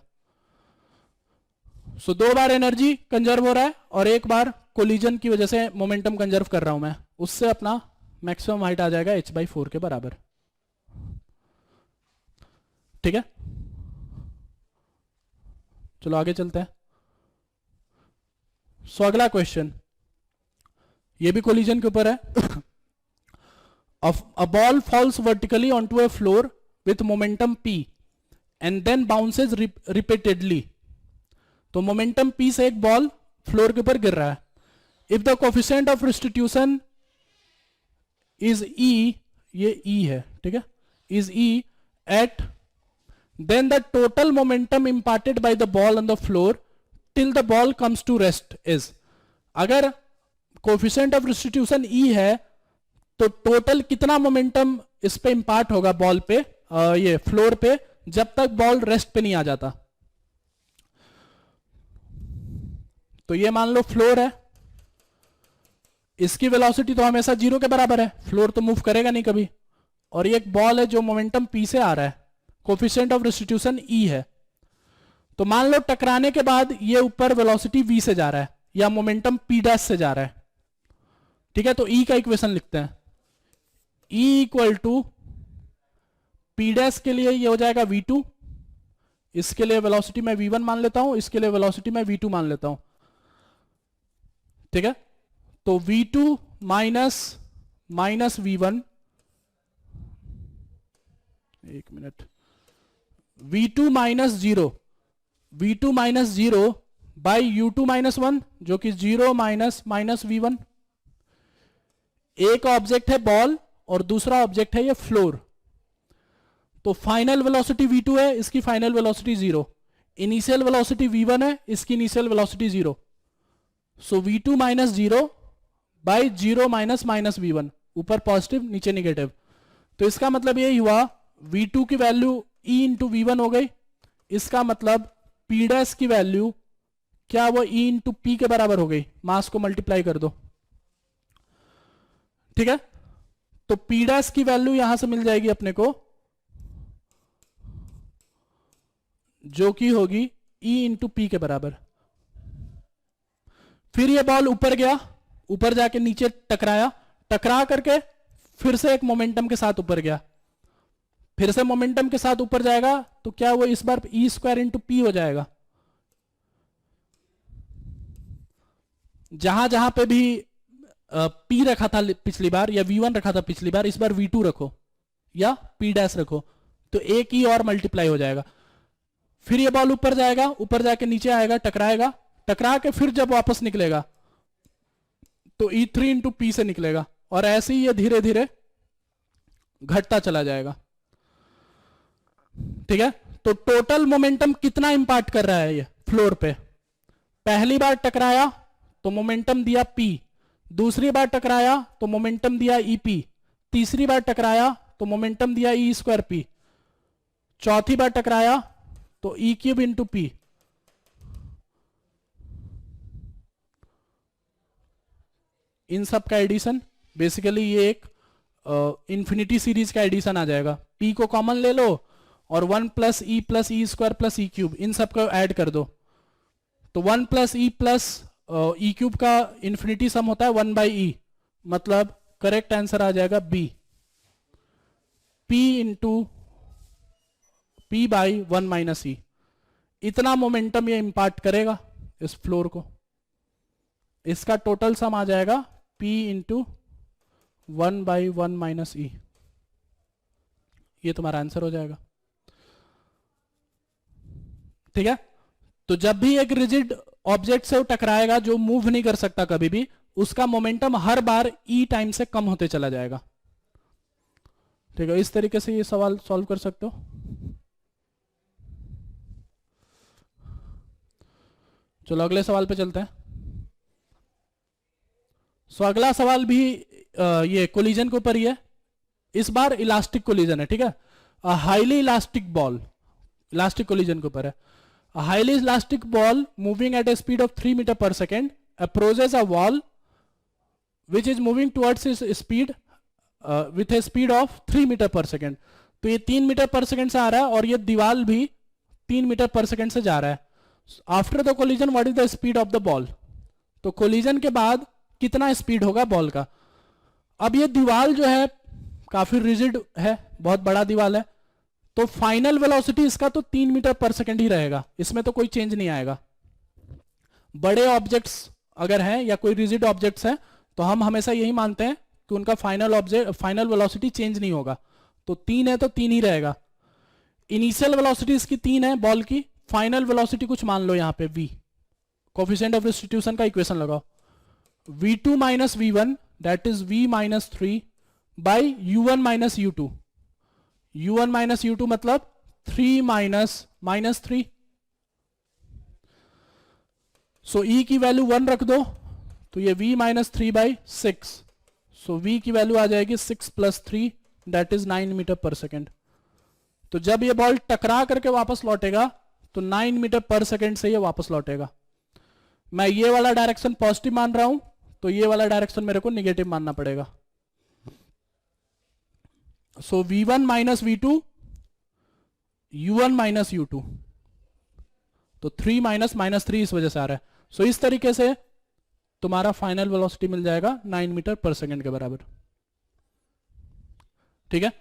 Speaker 1: सो 2 बार एनर्जी कंजर्व हो रहा है और 1 बार कोलिजन की वजह से मोमेंटम कंजर्व कर रहा हूं मैं, उससे अपना मैक्सिमम हाइट आ जाएगा h/4 के बराबर. ठीक है, चलो आगे चलते हैं. सो अगला क्वेश्चन ये भी कोलिजन के ऊपर है. A ball falls vertically onto a floor with momentum p and then bounces repeatedly. तो मोमेंटम p से एक बॉल फ्लोर के ऊपर गिर रहा है. If the coefficient of restitution is e, ये e है, ठीक है, is e at then the total momentum imparted by the ball on the floor till the ball comes to rest is. अगर कोफिशिएंट ऑफ रेस्टिट्यूशन e है तो total कितना momentum इस पे इंपार्ट होगा बॉल पे, ये फ्लोर पे, जब तक बॉल रेस्ट पे नहीं आ जाता. तो ये मान लो फ्लोर है, इसकी वेलोसिटी तो हमेशा 0 के बराबर है, फ्लोर तो मूव करेगा नहीं कभी। और ये एक बॉल है जो मोमेंटम p से आ रहा है, कोफिशिएंट ऑफ रेस्टिट्यूशन e है। तो मान लो टकराने के बाद ये ऊपर वेलोसिटी v से जा रहा है या मोमेंटम p डैश से जा रहा है, ठीक है। तो e का इक्वेशन लिखते हैं, e equal to p dash के लिए ये हो जाएगा v2, इसके लिए वेलोसिटी मैं v1 मान लेता हूं, इसके लिए वेलोसिटी मैं v2 मान लेता हूं, ठीक है। तो v2 माइनस v1, एक minute, v2 minus zero by u2 minus 1 जो कि 0 माइनस v1। एक ऑब्जेक्ट है बॉल और दूसरा ऑब्जेक्ट है ये फ्लोर। तो फाइनल वेलोसिटी v2 है, इसकी final velocity 0, initial velocity v1 है, इसकी initial velocity 0। So v2 minus 0 by 0 minus v1, ऊपर पॉजिटिव नीचे निगेटिव। तो इसका मतलब ये हुआ v2 की वैल्यू e इंटू v1 हो गई, इसका मतलब p डैश की वैल्यू क्या वो e इंटू p के बराबर हो गई, मास को मल्टीप्लाई कर दो, ठीक है। तो p डैश की वैल्यू यहां से मिल जाएगी अपने को, जो कि होगी e इंटू p के बराबर। फिर ये बॉल ऊपर गया, ऊपर जाके नीचे टकराया, टकरा करके फिर से एक मोमेंटम के साथ ऊपर गया, फिर से मोमेंटम के साथ ऊपर जाएगा, तो क्या वो इस बार ई स्क्वायर इंटू पी हो जाएगा। जहां जहां पे भी P रखा था पिछली बार या V1 रखा था पिछली बार, इस बार V2 रखो या P डैश रखो, तो एक ही और मल्टीप्लाई हो जाएगा। फिर ये बॉल ऊपर जाएगा, ऊपर जाके नीचे आएगा, टकराएगा, टकरा के फिर जब वापस निकलेगा तो E3 इंटू पी से निकलेगा, और ऐसे ही ये धीरे धीरे घटता चला जाएगा, ठीक है। तो टोटल मोमेंटम कितना इंपार्ट कर रहा है ये फ्लोर पे, पहली बार टकराया तो मोमेंटम दिया P, दूसरी बार टकराया तो मोमेंटम दिया EP, तीसरी बार टकराया तो मोमेंटम दिया E स्क्वायर P, चौथी बार टकराया तो E क्यूब इंटू P। इन सब का एडिशन, बेसिकली ये एक इंफिनिटी सीरीज का एडिशन आ जाएगा। P को कॉमन ले लो और 1 plus E square plus E cube, इन सब को ऐड कर दो, तो 1 प्लस ई क्यूब का इंफिनिटी सम होता है 1 बाई ई, मतलब करेक्ट आंसर आ जाएगा B, P into P by 1 minus E. इतना मोमेंटम ये इंपार्ट करेगा इस फ्लोर को, इसका टोटल सम आ जाएगा P इंटू 1 बाई 1 माइनस ई, ये तुम्हारा आंसर हो जाएगा, ठीक है। तो जब भी एक रिजिड ऑब्जेक्ट से वो टकराएगा जो मूव नहीं कर सकता कभी भी, उसका मोमेंटम हर बार ई टाइम से कम होते चला जाएगा, ठीक है। इस तरीके से ये सवाल सॉल्व कर सकते हो। चलो अगले सवाल पे चलते हैं। सो अगला सवाल भी ये कोलिजन के ऊपर ही है, इस बार इलास्टिक कोलिजन है, ठीक है। Highly elastic ball, elastic collision के ऊपर है। A highly elastic ball moving at a speed of 3 meter per second approaches a wall which is moving towards its speed with a speed of 3 meter per second। तो ये 3 metre पर second से आ रहा है और ये दीवार भी 3 मीटर पर सेकेंड से जा रहा है। After the collision what is the speed of the ball, तो कोलिजन के बाद कितना स्पीड होगा बॉल का। अब ये दीवार जो है काफी रिजिड है, बहुत बड़ा दीवार है, तो फाइनल वेलोसिटी इसका तो 3 मीटर पर सेकंड ही रहेगा, इसमें तो कोई चेंज नहीं आएगा। बड़े ऑब्जेक्ट्स अगर हैं या कोई रिजिड ऑब्जेक्ट्स हैं तो हम हमेशा यही मानते हैं कि उनका फाइनल वेलोसिटी चेंज नहीं होगा, तो 3 है तो 3 ही रहेगा। इनिशियल वेलोसिटी इसकी 3 है बॉल की, फाइनल वेलोसिटी कुछ मान लो यहां पे v, कोफिशिएंट ऑफ रेस्टिट्यूशन का इक्वेशन लगाओ, v2 minus v1 that is v minus 3 by u1 minus u2, u1 minus u2 मतलब 3 माइनस 3। सो e की वैल्यू 1 रख दो तो ये v minus 3 by 6, so v की वैल्यू आ जाएगी 6 प्लस 3 दैट इज 9 मीटर पर सेकेंड। तो जब ये बॉल टकरा करके वापस लौटेगा तो 9 मीटर पर सेकेंड से ये वापस लौटेगा। मैं ये वाला डायरेक्शन पॉजिटिव मान रहा हूं, तो ये वाला डायरेक्शन मेरे को निगेटिव मानना पड़ेगा। सो v1 minus v2, u1 minus u2, तो 3 माइनस माइनस 3 इस वजह से आ रहा है। सो इस तरीके से तुम्हारा फाइनल वेलोसिटी मिल जाएगा 9 मीटर पर सेकेंड के बराबर। ठीक है,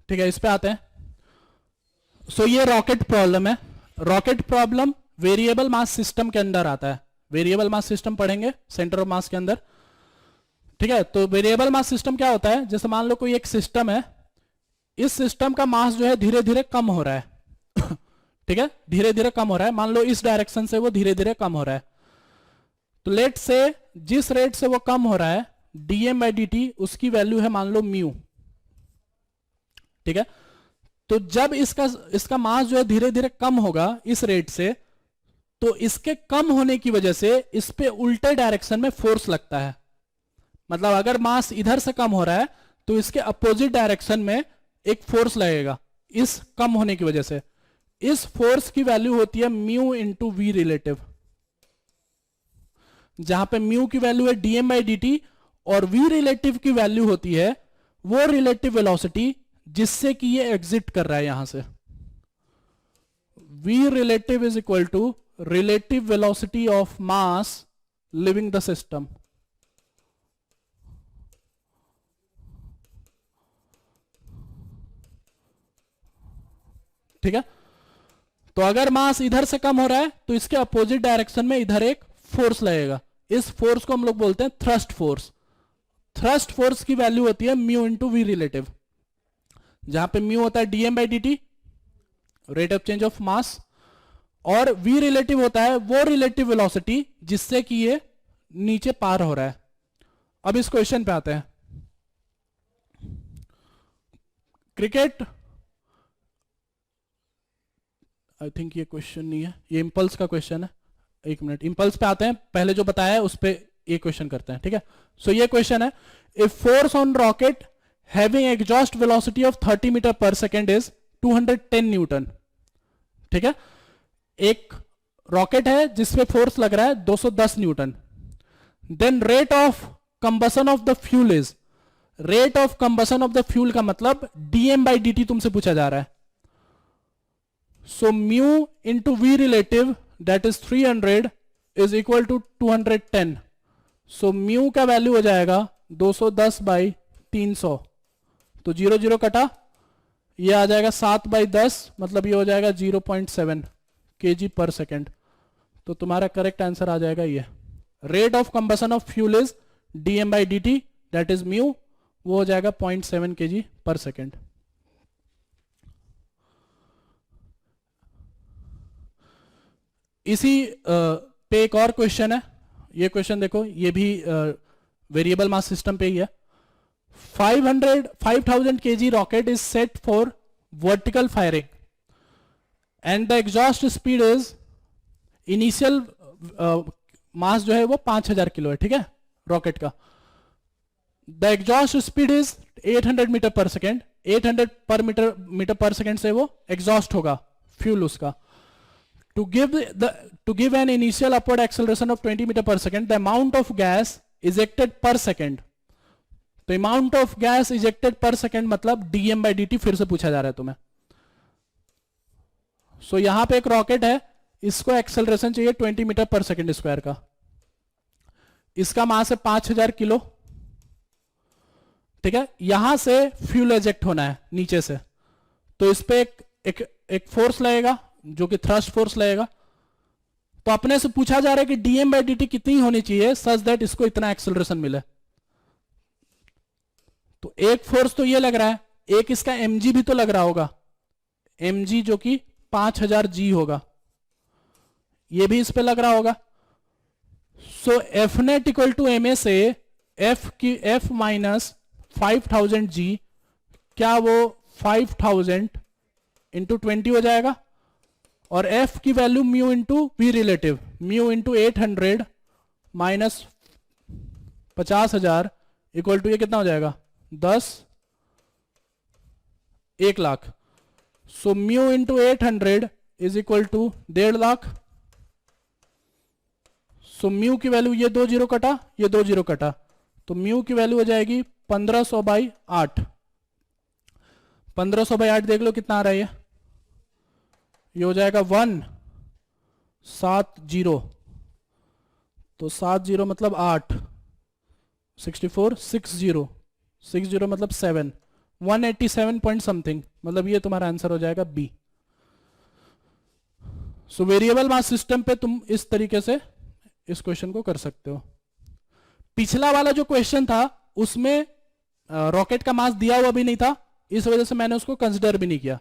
Speaker 1: ठीक है, इस पे आते हैं। सो ये रॉकेट प्रॉब्लम है। Rocket problem variable mass system के अंदर आता है। वेरिएबल मास सिस्टम पढ़ेंगे सेंटर ऑफ मास के अंदर। ठीक है, तो वेरिएबल मास सिस्टम क्या होता है, जैसे मान लो कोई एक सिस्टम है, इस सिस्टम का मास जो है धीरे धीरे कम हो रहा है। ठीक है, धीरे धीरे कम हो रहा है, मान लो इस डायरेक्शन से वो धीरे धीरे कम हो रहा है। तो लेट से जिस रेट से वो कम हो रहा है dm बाई dt, उसकी वैल्यू है मान लो म्यू। ठीक है, तो जब इसका मास जो है धीरे धीरे कम होगा इस रेट से, तो इसके कम होने की वजह से इस पे उल्टे डायरेक्शन में फोर्स लगता है। मतलब अगर मास इधर से कम हो रहा है तो इसके अपोजिट डायरेक्शन में एक फोर्स लगेगा इस कम होने की वजह से। इस फोर्स की वैल्यू होती है म्यू इंटू वी रिलेटिव, जहां पे म्यू की वैल्यू है dm बाई dt और v रिलेटिव की वैल्यू होती है वो रिलेटिव वेलोसिटी जिससे कि ये एग्जिट कर रहा है यहां से। v relative is equal to relative velocity of mass leaving the system. ठीक है, तो अगर मास इधर से कम हो रहा है तो इसके अपोजिट डायरेक्शन में इधर एक फोर्स लगेगा। इस फोर्स को हम लोग बोलते हैं थ्रस्ट फोर्स। थ्रस्ट फोर्स की वैल्यू होती है म्यू इंटू वी रिलेटिव, जहां पे म्यू होता है dm by dt, rate of change of mass, और v रिलेटिव होता है वो रिलेटिव वेलोसिटी जिससे कि ये नीचे पार हो रहा है। अब इस क्वेश्चन पे आते हैं। क्रिकेट, आई थिंक ये क्वेश्चन नहीं है, ये इंपल्स का क्वेश्चन है। एक मिनट, इंपल्स पे आते हैं, पहले जो बताया है उस पे ये क्वेश्चन करते हैं। ठीक है, सो ये क्वेश्चन है, if force on rocket having exhaust velocity of 30 metre पर सेकेंड इज 210 न्यूटन। ठीक है, एक रॉकेट है जिसपे फोर्स लग रहा है 210 newton. Then rate of combustion of the fuel is, rate of combustion of the fuel का मतलब dm बाई dt तुमसे पूछा जा रहा है। So mu into v relative that is 300 is equal to 210। So mu का वैल्यू हो जाएगा 210 बाई 300, तो 0 0 कटा, ये आ जाएगा 7 बाई 10, मतलब ये हो जाएगा 0.7 kg पर सेकेंड। तो तुम्हारा करेक्ट आंसर आ जाएगा ये। Rate of combustion of fuel is dm by dt that is mu, वो हो जाएगा 0.7 kg पर सेकेंड। इसी पे एक और क्वेश्चन है, ये क्वेश्चन देखो, ये भी वेरिएबल मास सिस्टम पे ही है। 5000 kg rocket is set for vertical firing and the exhaust speed is initial मास जो है वो 5000 किलो है। ठीक है, रॉकेट का the exhaust speed is 800 metre पर सेकेंड, 800 पर मीटर पर सेकेंड से वो एग्जॉस्ट होगा फ्यूल उसका। To give an initial upward acceleration of 20 meter per second, the amount of gas ejected per second, तो amount of gas ejected per second मतलब dm by dt फिर से पूछा जा रहा है तुम्हें। सो यहां पे एक रॉकेट है, इसको एक्सेलरेशन चाहिए 20 मीटर पर सेकेंड स्क्वायर का, इसका मास है 5000 किलो। ठीक है, यहां से फ्यूल एजेक्ट होना है नीचे से, तो इस पे एक फोर्स लगेगा जो कि थ्रस्ट फोर्स लगेगा। तो अपने से पूछा जा रहा है कि dm बाई dt कितनी होनी चाहिए सच दैट इसको इतना एक्सेलरेशन मिले। तो एक फोर्स तो ये लग रहा है, एक इसका mg भी तो लग रहा होगा, mg जो कि 5000 g होगा, ये भी इस पे लग रहा होगा। So F net equal to M A से एफ की एफ माइनस 5000 g, क्या वो 5000 इंटू 20 हो जाएगा, और f की value mu into v relative, mu into 800 minus 50,000 equal to ये कितना हो जाएगा 10, 1 lakh. So mu into 800 is equal to 1.5 lakh. So mu की वैल्यू, ये 2 जीरो कटा, ये 2 जीरो कटा, तो म्यू की वैल्यू हो जाएगी 1500/8। 1500/8 देख लो कितना आ रहा है ये हो जाएगा 170। तो 70 मतलब 8, 64, 60 मतलब 7, 187 पॉइंट समथिंग, मतलब ये तुम्हारा आंसर हो जाएगा B. So variable mass system पे तुम इस तरीके से इस क्वेश्चन को कर सकते हो। पिछला वाला जो क्वेश्चन था उसमें रॉकेट का मास दिया हुआ भी नहीं था, इस वजह से मैंने उसको कंसिडर भी नहीं किया,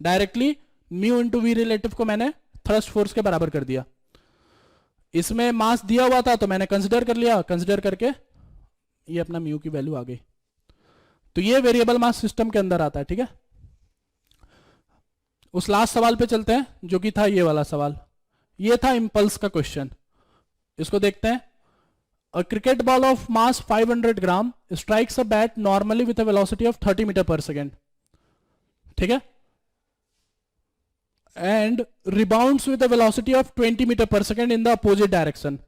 Speaker 1: directly mu into v relative को मैंने थ्रस्ट फोर्स के बराबर कर दिया। इसमें मास दिया हुआ था तो मैंने कंसिडर कर लिया, कंसिडर करके ये अपना म्यू की वैल्यू आ गई। तो ये वेरिएबल मास सिस्टम के अंदर आता है, ठीक है। उस लास्ट सवाल पे चलते हैं जो कि था ये वाला सवाल। ये था इंपल्स का क्वेश्चन, इसको देखते हैं। A cricket ball of mass 500 gram strikes a bat normally with a velocity of 30 meter per second, ठीक है, and rebounds with a velocity of 20 meter per second in the opposite direction।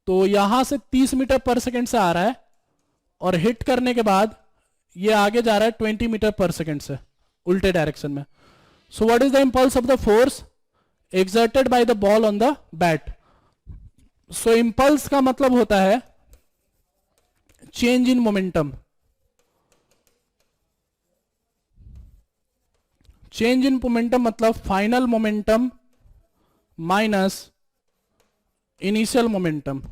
Speaker 1: तो यहां से 30 metre पर second से आ रहा है और हिट करने के बाद ये आगे जा रहा है 20 मीटर पर सेकेंड से उल्टे डायरेक्शन में। So what is the impulse of the force exerted by the ball on the bat. So impulse का मतलब होता है change in momentum. Change in momentum मतलब final momentum minus initial momentum.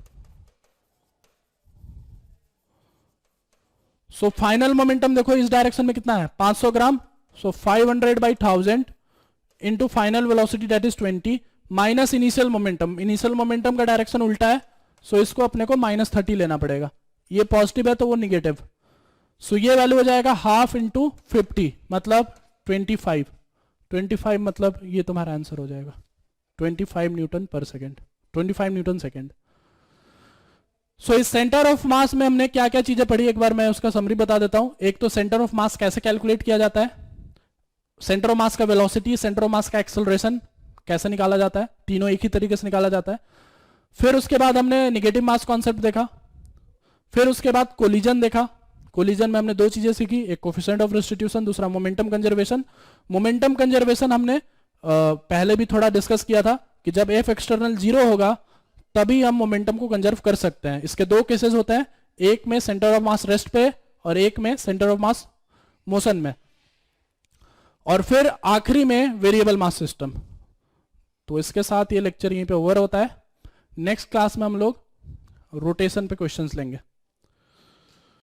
Speaker 1: So final momentum देखो इस direction में कितना है 500 gram. So 500/1000 into final velocity that is 20 minus initial momentum. Initial momentum का डायरेक्शन उल्टा है, सो इसको अपने को -30 लेना पड़ेगा। ये पॉजिटिव है तो वो निगेटिव। सो ये वैल्यू हो जाएगा हाफ इंटू 50 मतलब 25। 25 मतलब ये तुम्हारा आंसर हो जाएगा 25 न्यूटन पर सेकेंड, 25 न्यूटन सेकेंड। सो इस सेंटर ऑफ मास में हमने क्या क्या चीजें पढ़ी, एक बार मैं उसका समरी बता देता हूं। एक तो सेंटर ऑफ मास कैसे कैलकुलेट किया जाता है, सेंटर ऑफ मास का वेलोसिटी, सेंटर ऑफ मास का एक्सेलरेशन कैसे निकाला जाता है, तीनों एक ही तरीके से निकाला जाता है। फिर उसके बाद हमने नेगेटिव मास कॉन्सेप्ट देखा। फिर उसके बाद कोलिजन देखा। कोलिजन में हमने दो चीजें सीखी, एक कोफिशिएंट ऑफ रेस्टिट्यूशन, दूसरा मोमेंटम कंजर्वेशन। मोमेंटम कंजर्वेशन हमने पहले भी थोड़ा डिस्कस किया था कि जब एफ एक्सटर्नल 0 होगा तभी हम मोमेंटम को कंजर्व कर सकते हैं। इसके दो केसेस होते हैं, एक में सेंटर ऑफ मास रेस्ट पे और एक में सेंटर ऑफ मास मोशन में। और फिर आखिरी में वेरिएबल मास सिस्टम। तो इसके साथ ये लेक्चर यहीं पे ओवर होता है। नेक्स्ट क्लास में हम लोग रोटेशन पे क्वेश्चंस लेंगे।